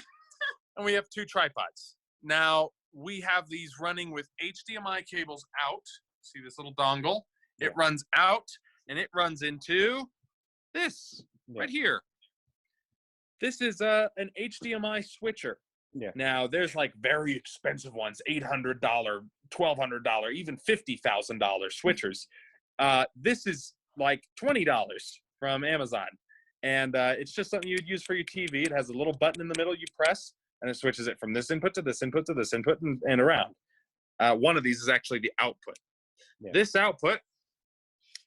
And we have two tripods. Now, we have these running with HDMI cables out. See this little dongle? It runs out, and it runs into this right here. This is an HDMI switcher. Yeah. Now, there's like very expensive ones, $800, $1,200, even $50,000 switchers. This is like $20 from Amazon. And it's just something you would use for your TV. It has a little button in the middle you press, and it switches it from this input to this input to this input and around. One of these is actually the output. Yeah. This output,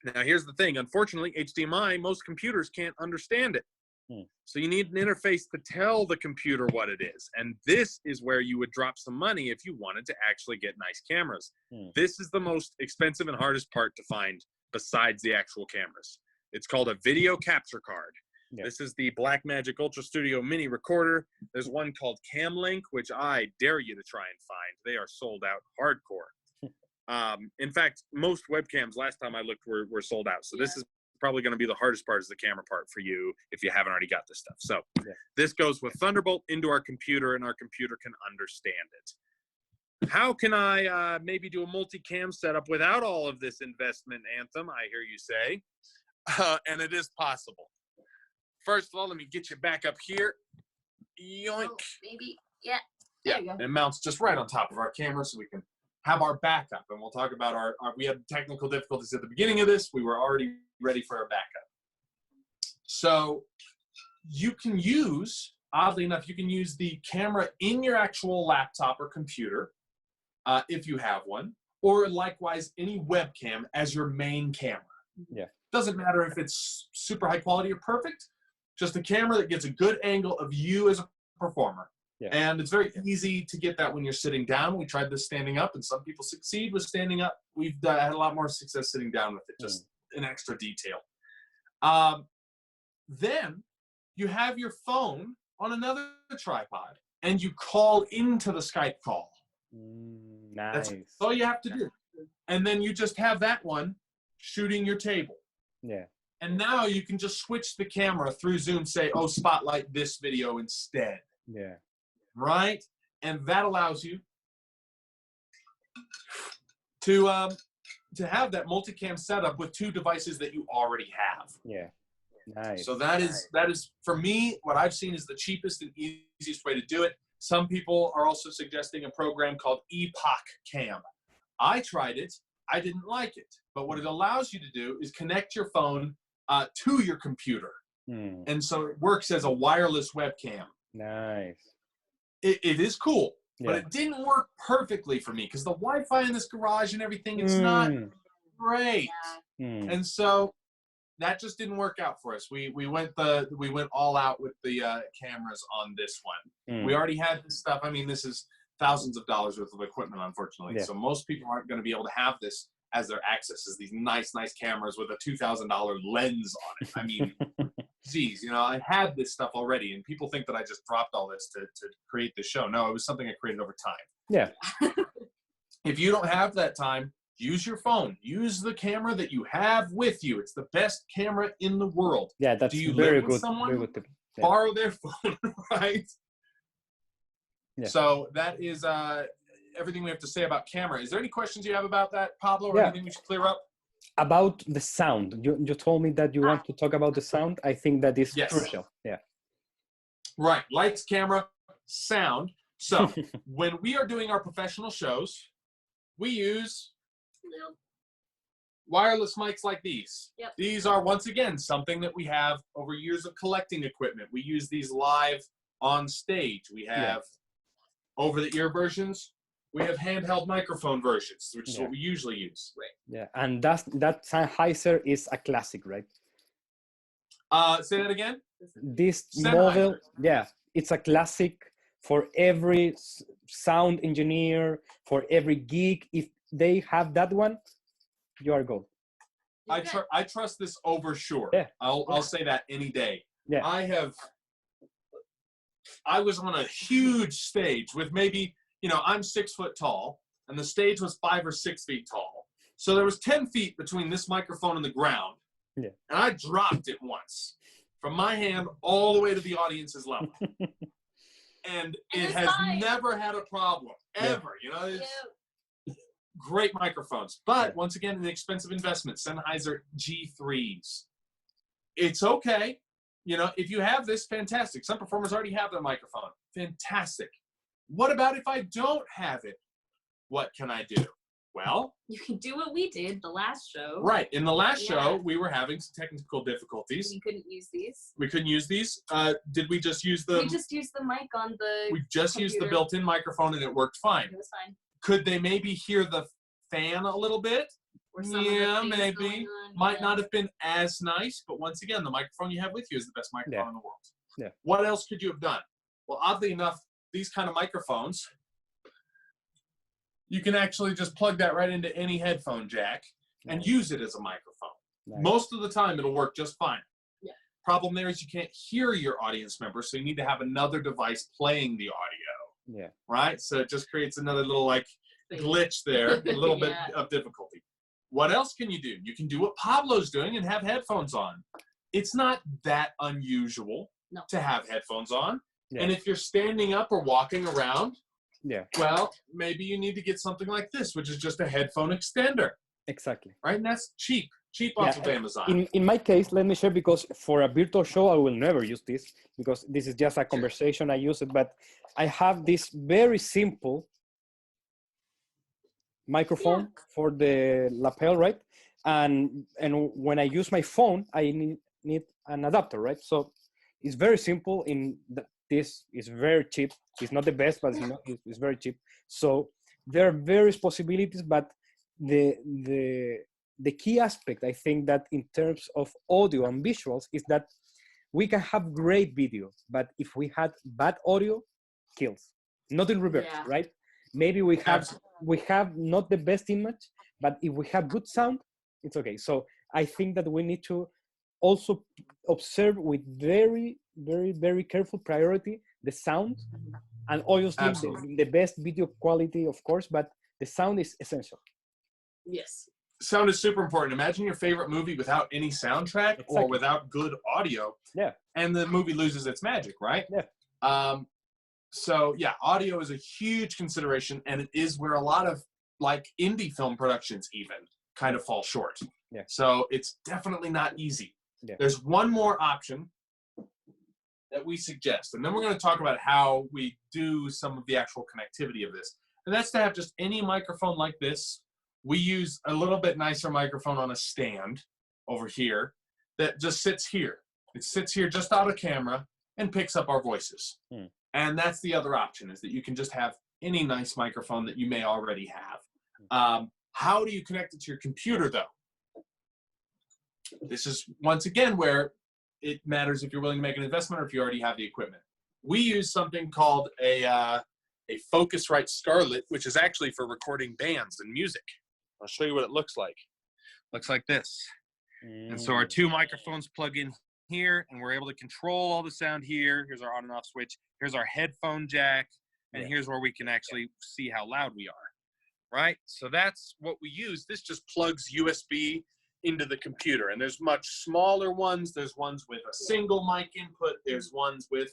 now here's the thing. Unfortunately, HDMI, most computers can't understand it. So you need an interface to tell the computer what it is. And this is where you would drop some money if you wanted to actually get nice cameras. This is the most expensive and hardest part to find besides the actual cameras. It's called a video capture card. Yeah. This is the Blackmagic Ultra Studio Mini Recorder. There's one called Camlink, which I dare you to try and find. They are sold out hardcore. In fact, most webcams, last time I looked, were sold out. So this is probably going to be the hardest part, is the camera part for you if you haven't already got this stuff. So this goes with Thunderbolt into our computer, and our computer can understand it. How can I maybe do a multicam setup without all of this investment, Anthem, I hear you say? And it is possible. First of all, let me get you back up here. Yoink. Oh, maybe, yeah. Yeah, it mounts just right on top of our camera so we can have our backup. And we'll talk about we had technical difficulties at the beginning of this. We were already ready for our backup. So you can use, oddly enough, you can use the camera in your actual laptop or computer if you have one, or likewise any webcam as your main camera. Yeah. Doesn't matter if it's super high quality or perfect, just a camera that gets a good angle of you as a performer. Yeah. And it's very easy to get that when you're sitting down. We tried this standing up, and some people succeed with standing up. We've had a lot more success sitting down with it, just an extra detail. Then you have your phone on another tripod. and you call into the Skype call. Nice. That's all you have to do. And then you just have that one shooting your table. Yeah. And now you can just switch the camera through Zoom, say, oh, spotlight this video instead. Yeah. Right? And that allows you to have that multicam setup with 2 devices that you already have. Yeah. Nice. So that is for me, what I've seen is the cheapest and easiest way to do it. Some people are also suggesting a program called Epoch Cam. I tried it. I didn't like it. But what it allows you to do is connect your phone to your computer. And so it works as a wireless webcam. Nice. It is cool, Yeah. but it didn't work perfectly for me because the Wi-Fi in this garage and everything, it's not great. And so that just didn't work out for us. We went all out with the cameras on this one. We already had this stuff. I mean, this is thousands of dollars worth of equipment, unfortunately. Yeah. So most people aren't going to be able to have this as their access, as these nice cameras with a $2,000 lens on it. I mean, geez, you know, I had this stuff already, and people think that I just dropped all this to create the show. No, it was something I created over time. Yeah. If you don't have that time, use your phone. Use the camera that you have with you. It's the best camera in the world. Yeah, that's Do you very live with good. someone? Very good tip. Yeah. Borrow their phone, right? Yeah. So that is everything we have to say about camera. Is there any questions you have about that, Pablo, or Yeah. anything we should clear up? About the sound, you told me that you want to talk about the sound. I think that is crucial. Yeah. Right. Lights, camera, sound. So when we are doing our professional shows, we use wireless mics like these. Yep. These are, once again, something that we have over years of collecting equipment. We use these live on stage. We have over-the-ear versions. We have handheld microphone versions, which is what we usually use. Yeah, and that Sennheiser is a classic, right? Say that again? This Sennheiser. model, yeah, it's a classic for every sound engineer, for every geek. If they have that one, you are good. I trust this over Shure. Yeah. I'll say that any day. Yeah. I was on a huge stage with maybe, you know, I'm 6 foot tall, and the stage was 5 or 6 feet tall. So there was 10 feet between this microphone and the ground. Yeah. And I dropped it once from my hand all the way to the audience's level. And it has never had a problem, ever. You know, it's great microphones. But once again, an expensive investment, Sennheiser G3s. It's okay. You know, if you have this, fantastic. Some performers already have their microphone. Fantastic. What about if I don't have it? What can I do? Well, you can do what we did the last show. Right. In the last show, we were having some technical difficulties. We couldn't use these. We couldn't use these. Did we just use the... We just used the mic on the We just computer. used the built-in microphone, and it worked fine. It was fine. Could they maybe hear the fan a little bit? Or some of the Yeah, things maybe. going on, Might not have been as nice, but once again, the microphone you have with you is the best microphone in the world. Yeah. What else could you have done? Well, oddly enough, these kind of microphones, you can actually just plug that right into any headphone jack and use it as a microphone. Nice. Most of the time, it'll work just fine. Yeah. Problem there is you can't hear your audience members, so you need to have another device playing the audio. Yeah. Right? So it just creates another little like glitch there, a little bit of difficulty. What else can you do? You can do what Pablo's doing and have headphones on. It's not that unusual to have headphones on. Yeah. And if you're standing up or walking around, well, maybe you need to get something like this, which is just a headphone extender. Exactly. Right? And that's cheap off of Amazon. In my case, let me share, because for a virtual show, I will never use this, because this is just a conversation. I use it, but I have this very simple microphone for the lapel, right? And when I use my phone, I need an adapter, right? So it's very simple. This is very cheap. It's not the best, but it's very cheap. So there are various possibilities, but the key aspect, I think, that in terms of audio and visuals is that we can have great video, but if we had bad audio, kills. Not in reverse, right? Maybe we have not the best image, but if we have good sound, it's okay. So I think that we need to also observe with very, very, very careful priority the sound And obviously Absolutely. the best video quality, of course, but the sound is essential. Yes. Sound is super important. Imagine your favorite movie without any soundtrack or Exactly. without good audio, Yeah. and the movie loses its magic, right? Yeah. So yeah, audio is a huge consideration, and it is where a lot of like indie film productions even kind of fall short. Yeah. So it's definitely not easy. Yeah. There's one more option that we suggest, and then we're going to talk about how we do some of the actual connectivity of this. And that's to have just any microphone like this. We use a little bit nicer microphone on a stand over here that just sits here. It sits here just out of camera and picks up our voices. And that's the other option, is that you can just have any nice microphone that you may already have. How do you connect it to your computer, though? This is, once again, where it matters if you're willing to make an investment or if you already have the equipment. We use something called a Focusrite Scarlett, which is actually for recording bands and music. I'll show you what it looks like. Looks like this. And so our two microphones plug in here, and we're able to control all the sound here. Here's our on and off switch. Here's our headphone jack, and here's where we can actually see how loud we are, right? So that's what we use. This just plugs USB into the computer, and there's much smaller ones. There's ones with a single mic input. There's ones with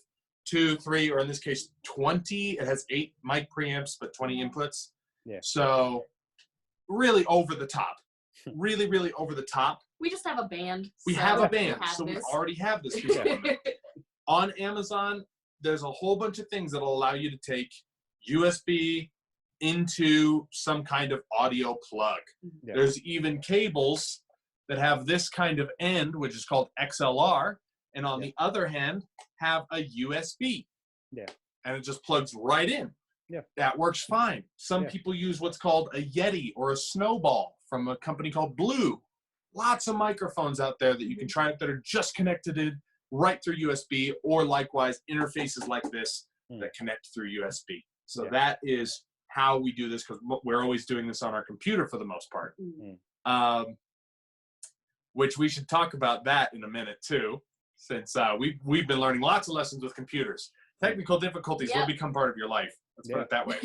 2, 3, or in this case, 20. It has 8 mic preamps, but 20 inputs. Yeah. So really over the top. Really, really over the top. We just have a band. We have a band, so we this. already have this. On Amazon, there's a whole bunch of things that will allow you to take USB into some kind of audio plug. Yeah. There's even cables that have this kind of end, which is called XLR, and on the other hand, have a USB. Yeah. And it just plugs right in. Yeah. That works fine. Some people use what's called a Yeti or a Snowball from a company called Blue. Lots of microphones out there that you can try that are just connected in right through USB, or likewise interfaces like this that connect through USB. So that is how we do this, because we're always doing this on our computer for the most part. Which we should talk about that in a minute too, since we've been learning lots of lessons with computers. Technical difficulties will become part of your life. Let's put it that way.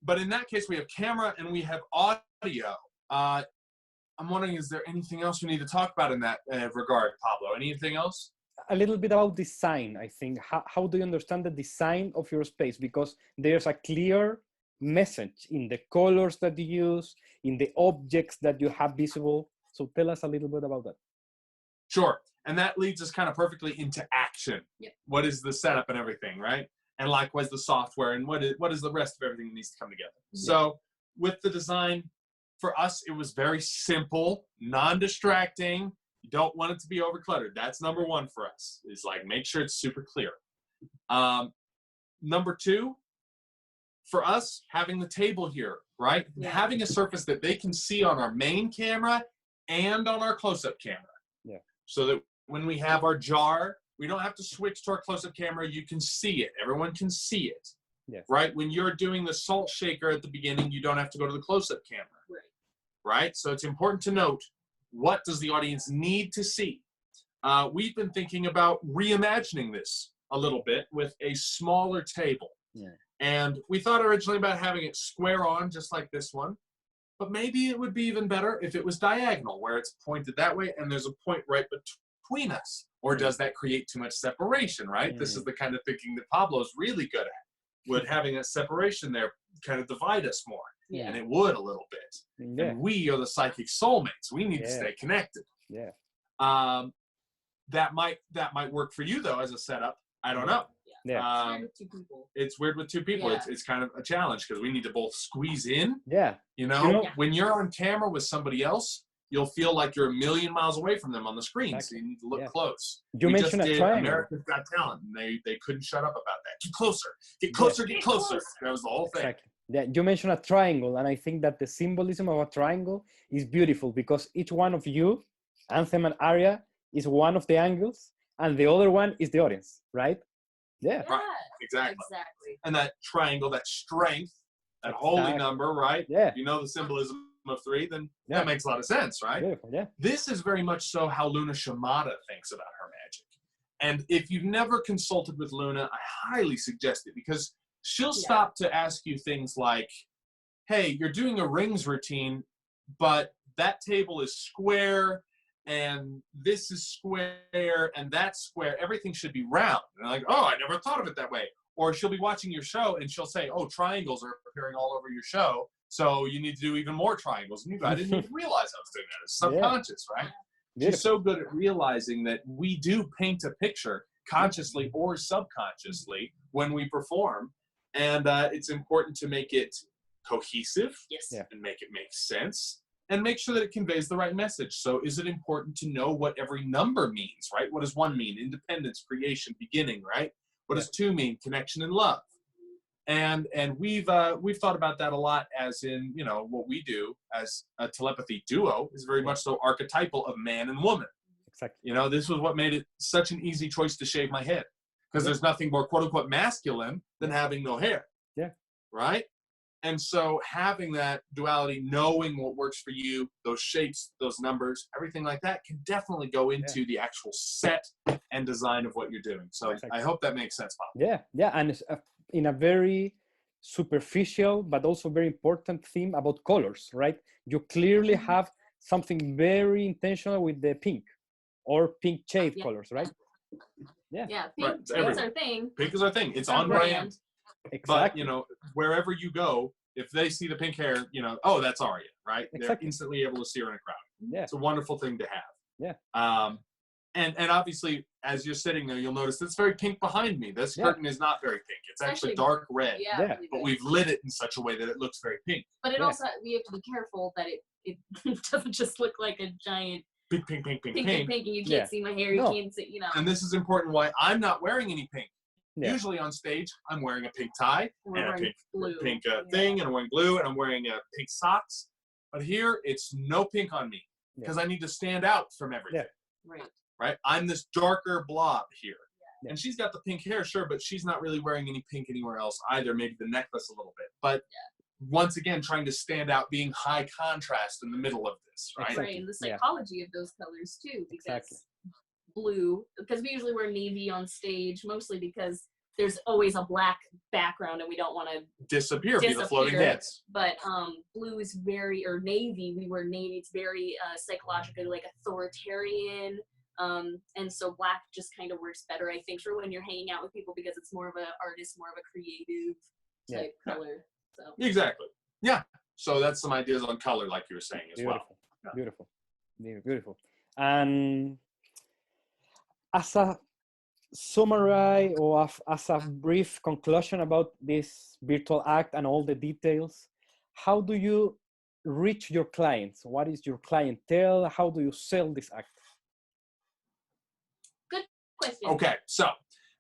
But in that case, we have camera and we have audio. I'm wondering, is there anything else we need to talk about in that regard, Pablo? Anything else? A little bit about design, I think. How do you understand the design of your space? Because there's a clear message in the colors that you use, in the objects that you have visible. So tell us a little bit about that. Sure. And that leads us kind of perfectly into action. Yep. What is the setup and everything, right? And likewise the software, and what is the rest of everything that needs to come together. So with the design, for us, it was very simple, non-distracting. You don't want it to be overcluttered. That's number one for us, is like make sure it's super clear. Number two, for us, having the table here, right? Yeah. Having a surface that they can see on our main camera and on our close-up camera. Yeah. So that when we have our jar, we don't have to switch to our close-up camera. You can see it. Everyone can see it. Yes. Right? When you're doing the salt shaker at the beginning, you don't have to go to the close-up camera. Right? So it's important to note, what does the audience need to see? We've been thinking about reimagining this a little bit with a smaller table. Yeah. And we thought originally about having it square on, just like this one. But maybe it would be even better if it was diagonal, where it's pointed that way and there's a point right between us. Or does that create too much separation, right? This is the kind of thinking that Pablo's really good at. Would having a separation there kind of divide us more? Yeah. And it would a little bit. Yeah. And we are the psychic soulmates. We need to stay connected. Yeah. That might work for you though as a setup. I don't know. Yeah. It's weird with two people. Yeah. It's kind of a challenge because we need to both squeeze in. Yeah. You know, when you're on camera with somebody else, you'll feel like you're a million miles away from them on the screen. Exactly. So you need to look close. You mentioned a triangle. America's Got Talent, and they couldn't shut up about that. Get closer. Get closer. Get closer. That was the whole thing. Exactly. Yeah, you mentioned a triangle, and I think that the symbolism of a triangle is beautiful because each one of you, Anthem and Aria, is one of the angles, and the other one is the audience, right? Yeah. Right. Exactly. And that triangle, that strength, that holy number, right? Yeah. You know the symbolism of 3, then that makes a lot of sense, right? Beautiful. Yeah. This is very much so how Luna Shimada thinks about her magic. And if you've never consulted with Luna, I highly suggest it, because she'll stop to ask you things like, hey, you're doing a rings routine, but that table is square, and this is square, and that's square. Everything should be round. And I'm like, oh, I never thought of it that way. Or she'll be watching your show, and she'll say, oh, triangles are appearing all over your show, so you need to do even more triangles. And I didn't even realize I was doing that. It's subconscious, right? She's so good at realizing that we do paint a picture, consciously or subconsciously, when we perform. And it's important to make it cohesive and make it make sense, and make sure that it conveys the right message. So is it important to know what every number means, right? What does 1 mean? Independence, creation, beginning, right? What does 2 mean? Connection and love. And we've thought about that a lot, as in, you know, what we do as a telepathy duo is very much so archetypal of man and woman. Exactly. You know, this was what made it such an easy choice to shave my head, because there's nothing more quote unquote masculine than having no hair. Yeah. Right? And so having that duality, knowing what works for you, those shapes, those numbers, everything like that can definitely go into the actual set and design of what you're doing. So I hope that makes sense, Bob. Yeah, yeah. And it's in a very superficial, but also very important theme about colors, right? You clearly have something very intentional with the pink or pink shade colors, right? Yeah. Yeah, pink is our thing. Pink is our thing. It's on brand. Exactly. But, you know, wherever you go, if they see the pink hair, you know, oh, that's Aria, right? Exactly. They're instantly able to see her in a crowd. Yeah. It's a wonderful thing to have. Yeah. And obviously, as you're sitting there, you'll notice it's very pink behind me. This curtain is not very pink. It's actually dark red. Yeah. But we've lit it in such a way that it looks very pink. But it also, we have to be careful that it doesn't just look like a giant pink, and you can't see my hair, you can't see, you know. And this is important why I'm not wearing any pink. Usually on stage, I'm wearing a pink tie and a pink thing, and I'm wearing blue, and I'm wearing pink socks. But here, it's no pink on me, because I need to stand out from everything. Right? I'm this darker blob here. And she's got the pink hair, sure, but she's not really wearing any pink anywhere else either, maybe the necklace a little bit. But once again, trying to stand out, being high contrast in the middle of this, right? Right, and the psychology of those colors too, because blue, because we usually wear navy on stage, mostly because there's always a black background and we don't want to disappear, be the floating heads. But blue is very, or navy, we wear navy, it's very psychologically like authoritarian. And so black just kind of works better, I think, for when you're hanging out with people, because it's more of an artist, more of a creative type color. So. Exactly. Yeah. So that's some ideas on color, like you were saying as well. Beautiful. And as a summary, or as a brief conclusion about this virtual act and all the details, how do you reach your clients? What is your clientele? How do you sell this act? Good question. Okay, so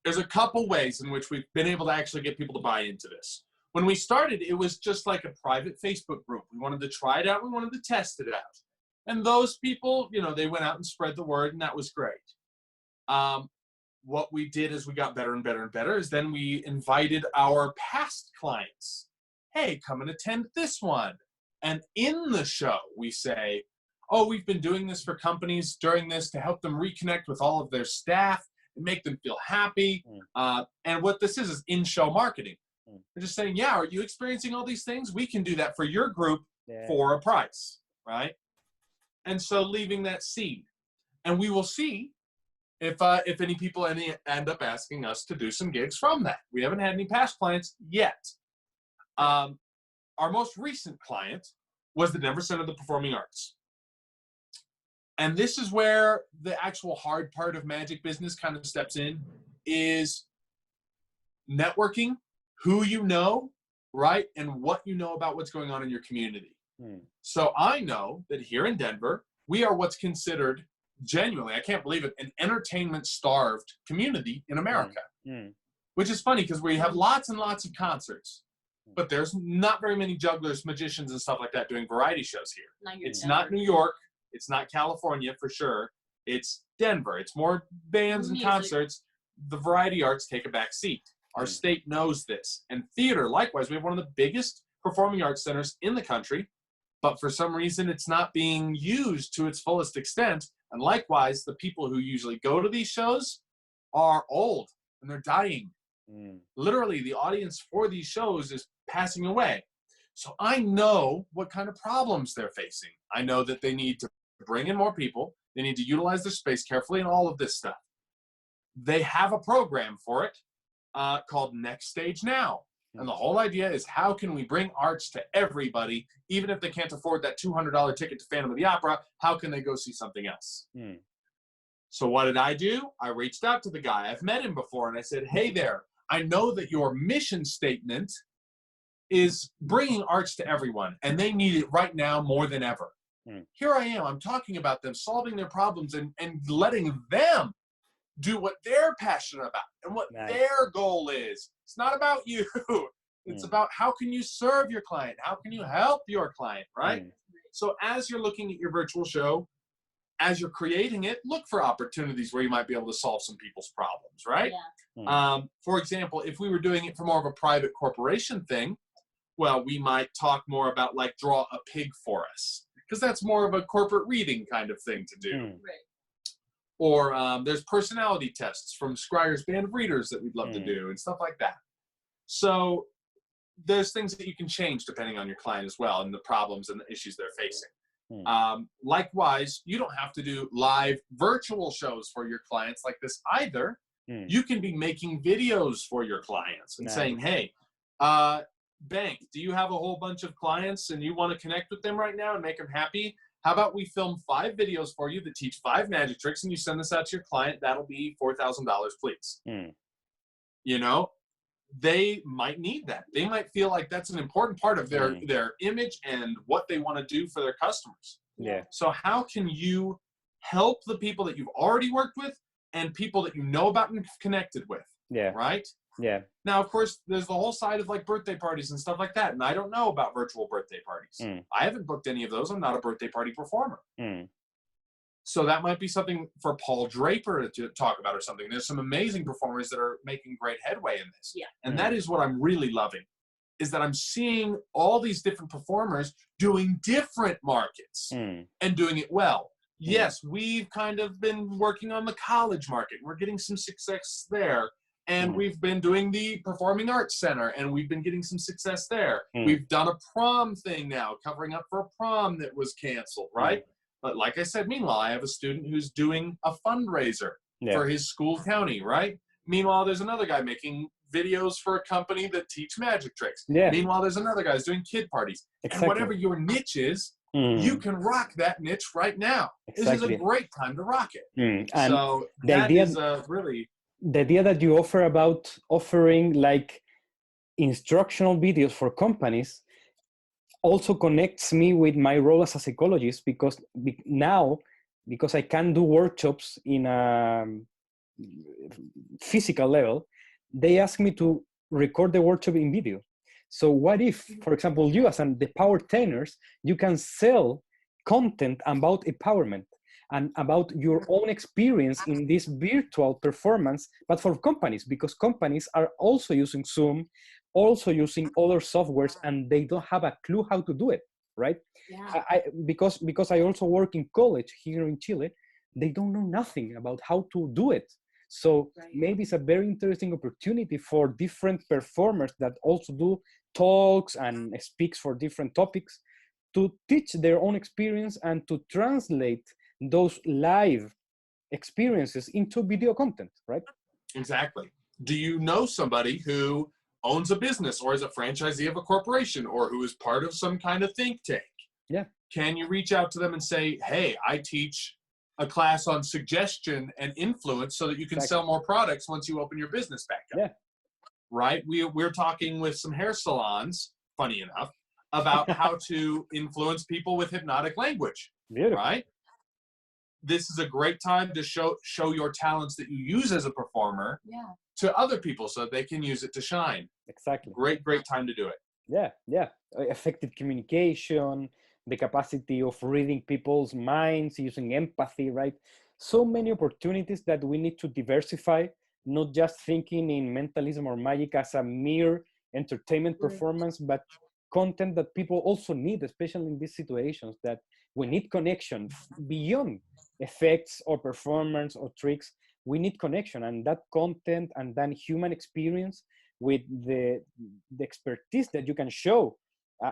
there's a couple ways in which we've been able to actually get people to buy into this. When we started, it was just like a private Facebook group. We wanted to try it out. We wanted to test it out. And those people, you know, they went out and spread the word, and that was great. What we did as we got better and better and better is then we invited our past clients. Hey, come and attend this one. And in the show, we say, oh, we've been doing this for companies during this to help them reconnect with all of their staff and make them feel happy. And what this is in-show marketing. They're just saying, yeah, are you experiencing all these things? We can do that for your group for a price, right? And so leaving that seed. And we will see if any people end up asking us to do some gigs from that. We haven't had any past clients yet. Our most recent client was the Denver Center of the Performing Arts. And this is where the actual hard part of magic business kind of steps in, is networking, who you know, right, and what you know about what's going on in your community. So I know that here in Denver, we are what's considered, genuinely, I can't believe it, an entertainment-starved community in America. Which is funny, because we have lots and lots of concerts, but there's not very many jugglers, magicians, and stuff like that doing variety shows here. It's not New York. It's not California, for sure. It's Denver. It's more bands and concerts. The variety arts take a back seat. Our state knows this. And theater, likewise, we have one of the biggest performing arts centers in the country, but for some reason it's not being used to its fullest extent. And likewise, the people who usually go to these shows are old and they're dying. Mm. Literally, the audience for these shows is passing away. So I know what kind of problems they're facing. I know that they need to bring in more people. They need to utilize their space carefully and all of this stuff. They have a program for it called Next Stage Now. And the whole idea is, how can we bring arts to everybody, even if they can't afford that $200 ticket to Phantom of the Opera? How can they go see something else? Mm. So what did I do? I reached out to the guy. I've met him before, and I said, hey there, I know that your mission statement is bringing arts to everyone, and they need it right now more than ever. Mm. Here I am. I'm talking about them, solving their problems, and letting them do what they're passionate about and what Nice. their goal is. It's not about you. It's about how can you serve your client? How can you help your client, right? Mm. So as you're looking at your virtual show, as you're creating it, look for opportunities where you might be able to solve some people's problems, right? Yeah. For example, if we were doing it for more of a private corporation thing, well, we might talk more about like draw a pig for us, because that's more of a corporate reading kind of thing to do. Mm. Right. Or there's personality tests from Scryer's Band of Readers that we'd love to Mm. do and stuff like that. So there's things that you can change depending on your client as well and the problems and the issues they're facing. Mm. Likewise, you don't have to do live virtual shows for your clients like this either. Mm. You can be making videos for your clients and Nice. saying, hey, bank, do you have a whole bunch of clients and you want to connect with them right now and make them happy? How about we film 5 videos for you that teach 5 magic tricks and you send this out to your client? That'll be $4,000, please. Mm. You know, they might need that. They might feel like that's an important part of their image and what they want to do for their customers. Yeah. So how can you help the people that you've already worked with and people that you know about and connected with? Yeah. Right? Yeah. Now, of course, there's the whole side of like birthday parties and stuff like that. And I don't know about virtual birthday parties. Mm. I haven't booked any of those. I'm not a birthday party performer. Mm. So that might be something for Paul Draper to talk about or something. There's some amazing performers that are making great headway in this. Yeah. And that is what I'm really loving, is that I'm seeing all these different performers doing different markets Mm. and doing it well. Yes, we've kind of been working on the college market. We're getting some success there. And we've been doing the Performing Arts Center, and we've been getting some success there. We've done a prom thing now, covering up for a prom that was canceled, right? But like I said, meanwhile, I have a student who's doing a fundraiser for his school county, right? Meanwhile, there's another guy making videos for a company that teach magic tricks. Yeah. Meanwhile, there's another guy who's doing kid parties. Exactly. And whatever your niche is, you can rock that niche right now. This is a great time to rock it. And so the that idea, is really... The idea that you offer about offering like instructional videos for companies also connects me with my role as a psychologist, because now, because I can do workshops in a physical level, they ask me to record the workshop in video. So what if, for example, you as the power trainers, you can sell content about empowerment and about your own experience in this virtual performance, but for companies, because companies are also using Zoom, also using other softwares, and they don't have a clue how to do it, right? Yeah. Because I also work in college here in Chile, they don't know nothing about how to do it. So maybe it's a very interesting opportunity for different performers that also do talks and speaks for different topics to teach their own experience and to translate those live experiences into video content, right? Exactly. Do you know somebody who owns a business or is a franchisee of a corporation or who is part of some kind of think tank? Yeah. Can you reach out to them and say, hey, I teach a class on suggestion and influence so that you can sell more products once you open your business back up? Yeah. Right? We're talking with some hair salons, funny enough, about how to influence people with hypnotic language. Beautiful. Right? This is a great time to show your talents that you use as a performer to other people so that they can use it to shine. Exactly. Great time to do it. Yeah. Effective communication, the capacity of reading people's minds, using empathy, right? So many opportunities that we need to diversify, not just thinking in mentalism or magic as a mere entertainment performance, but content that people also need, especially in these situations, that we need connection beyond effects or performance or tricks. we need connection, and that content and then human experience with the expertise that you can show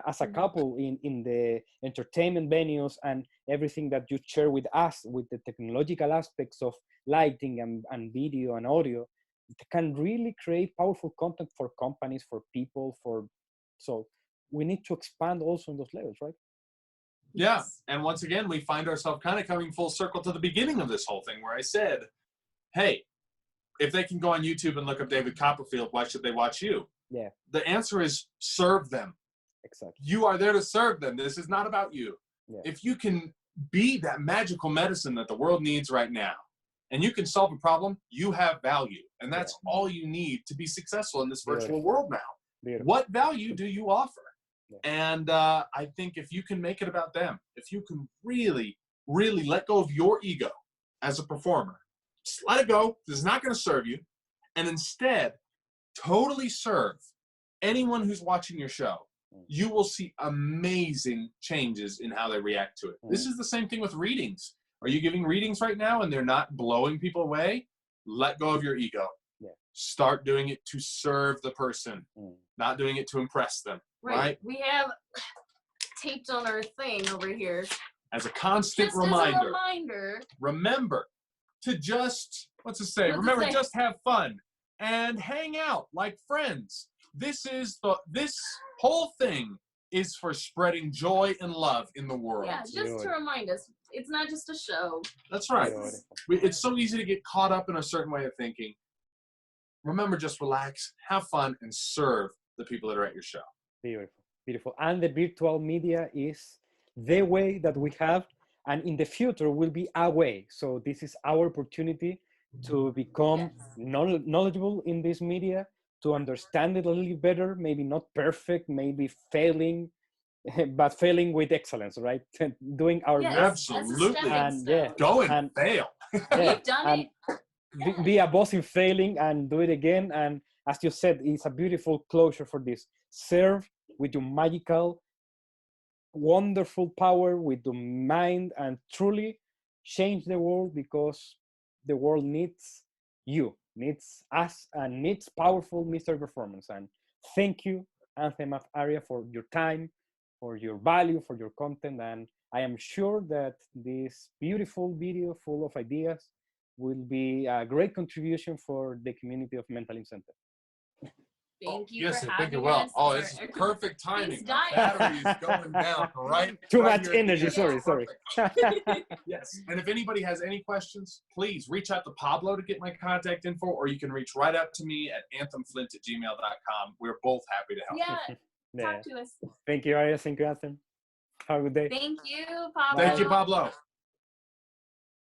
as a couple in the entertainment venues and everything that you share with us with the technological aspects of lighting and video and audio, it can really create powerful content for companies, for people, so we need to expand also in those levels, right? Yeah. And once again, we find ourselves kind of coming full circle to the beginning of this whole thing where I said, hey, if they can go on YouTube and look up David Copperfield, why should they watch you? Yeah. The answer is serve them. Exactly. You are there to serve them. This is not about you. Yeah. If you can be that magical medicine that the world needs right now, and you can solve a problem, you have value. And that's all you need to be successful in this virtual world now. Beautiful. What value do you offer? Yeah. And I think if you can make it about them, if you can really, really let go of your ego as a performer, just let it go. This is not going to serve you. And instead, totally serve anyone who's watching your show. You will see amazing changes in how they react to it. This is the same thing with readings. Are you giving readings right now and they're not blowing people away? Let go of your ego. Yeah. Start doing it to serve the person, not doing it to impress them. Right? We have taped on our thing over here. As a constant Just reminder. as a reminder. Remember to just, what's it say? Remember, just have fun and hang out like friends. This whole thing is for spreading joy and love in the world. Yeah, just to remind us, it's not just a show. That's right. It's so easy to get caught up in a certain way of thinking. Remember, just relax, have fun, and serve the people that are at your show. Beautiful, beautiful. And the virtual media is the way that we have, and in the future will be a way. So this is our opportunity to become knowledgeable in this media, to understand it a little better, maybe not perfect, maybe failing, but failing with excellence, right? Doing our best. Absolutely. And go and fail. We've done it. Be a boss in failing and do it again. And as you said, it's a beautiful closure for this. Serve with your magical, wonderful power, with the mind, and truly change the world, because the world needs you, needs us, and needs powerful Mr. Performance. And thank you, Anthem of Aria, for your time, for your value, for your content. And I am sure that this beautiful video full of ideas will be a great contribution for the community of Mental Center. Thank you for having thank you. Well, us. this is perfect timing. My battery is going down, right? Too much energy. Sorry. Yes. And if anybody has any questions, please reach out to Pablo to get my contact info, or you can reach right out to me at anthemflint@gmail.com. We're both happy to help. Talk to us. Thank you, Aria. Thank you, Anthem. Have a good day. Thank you, Pablo. Thank you, Pablo.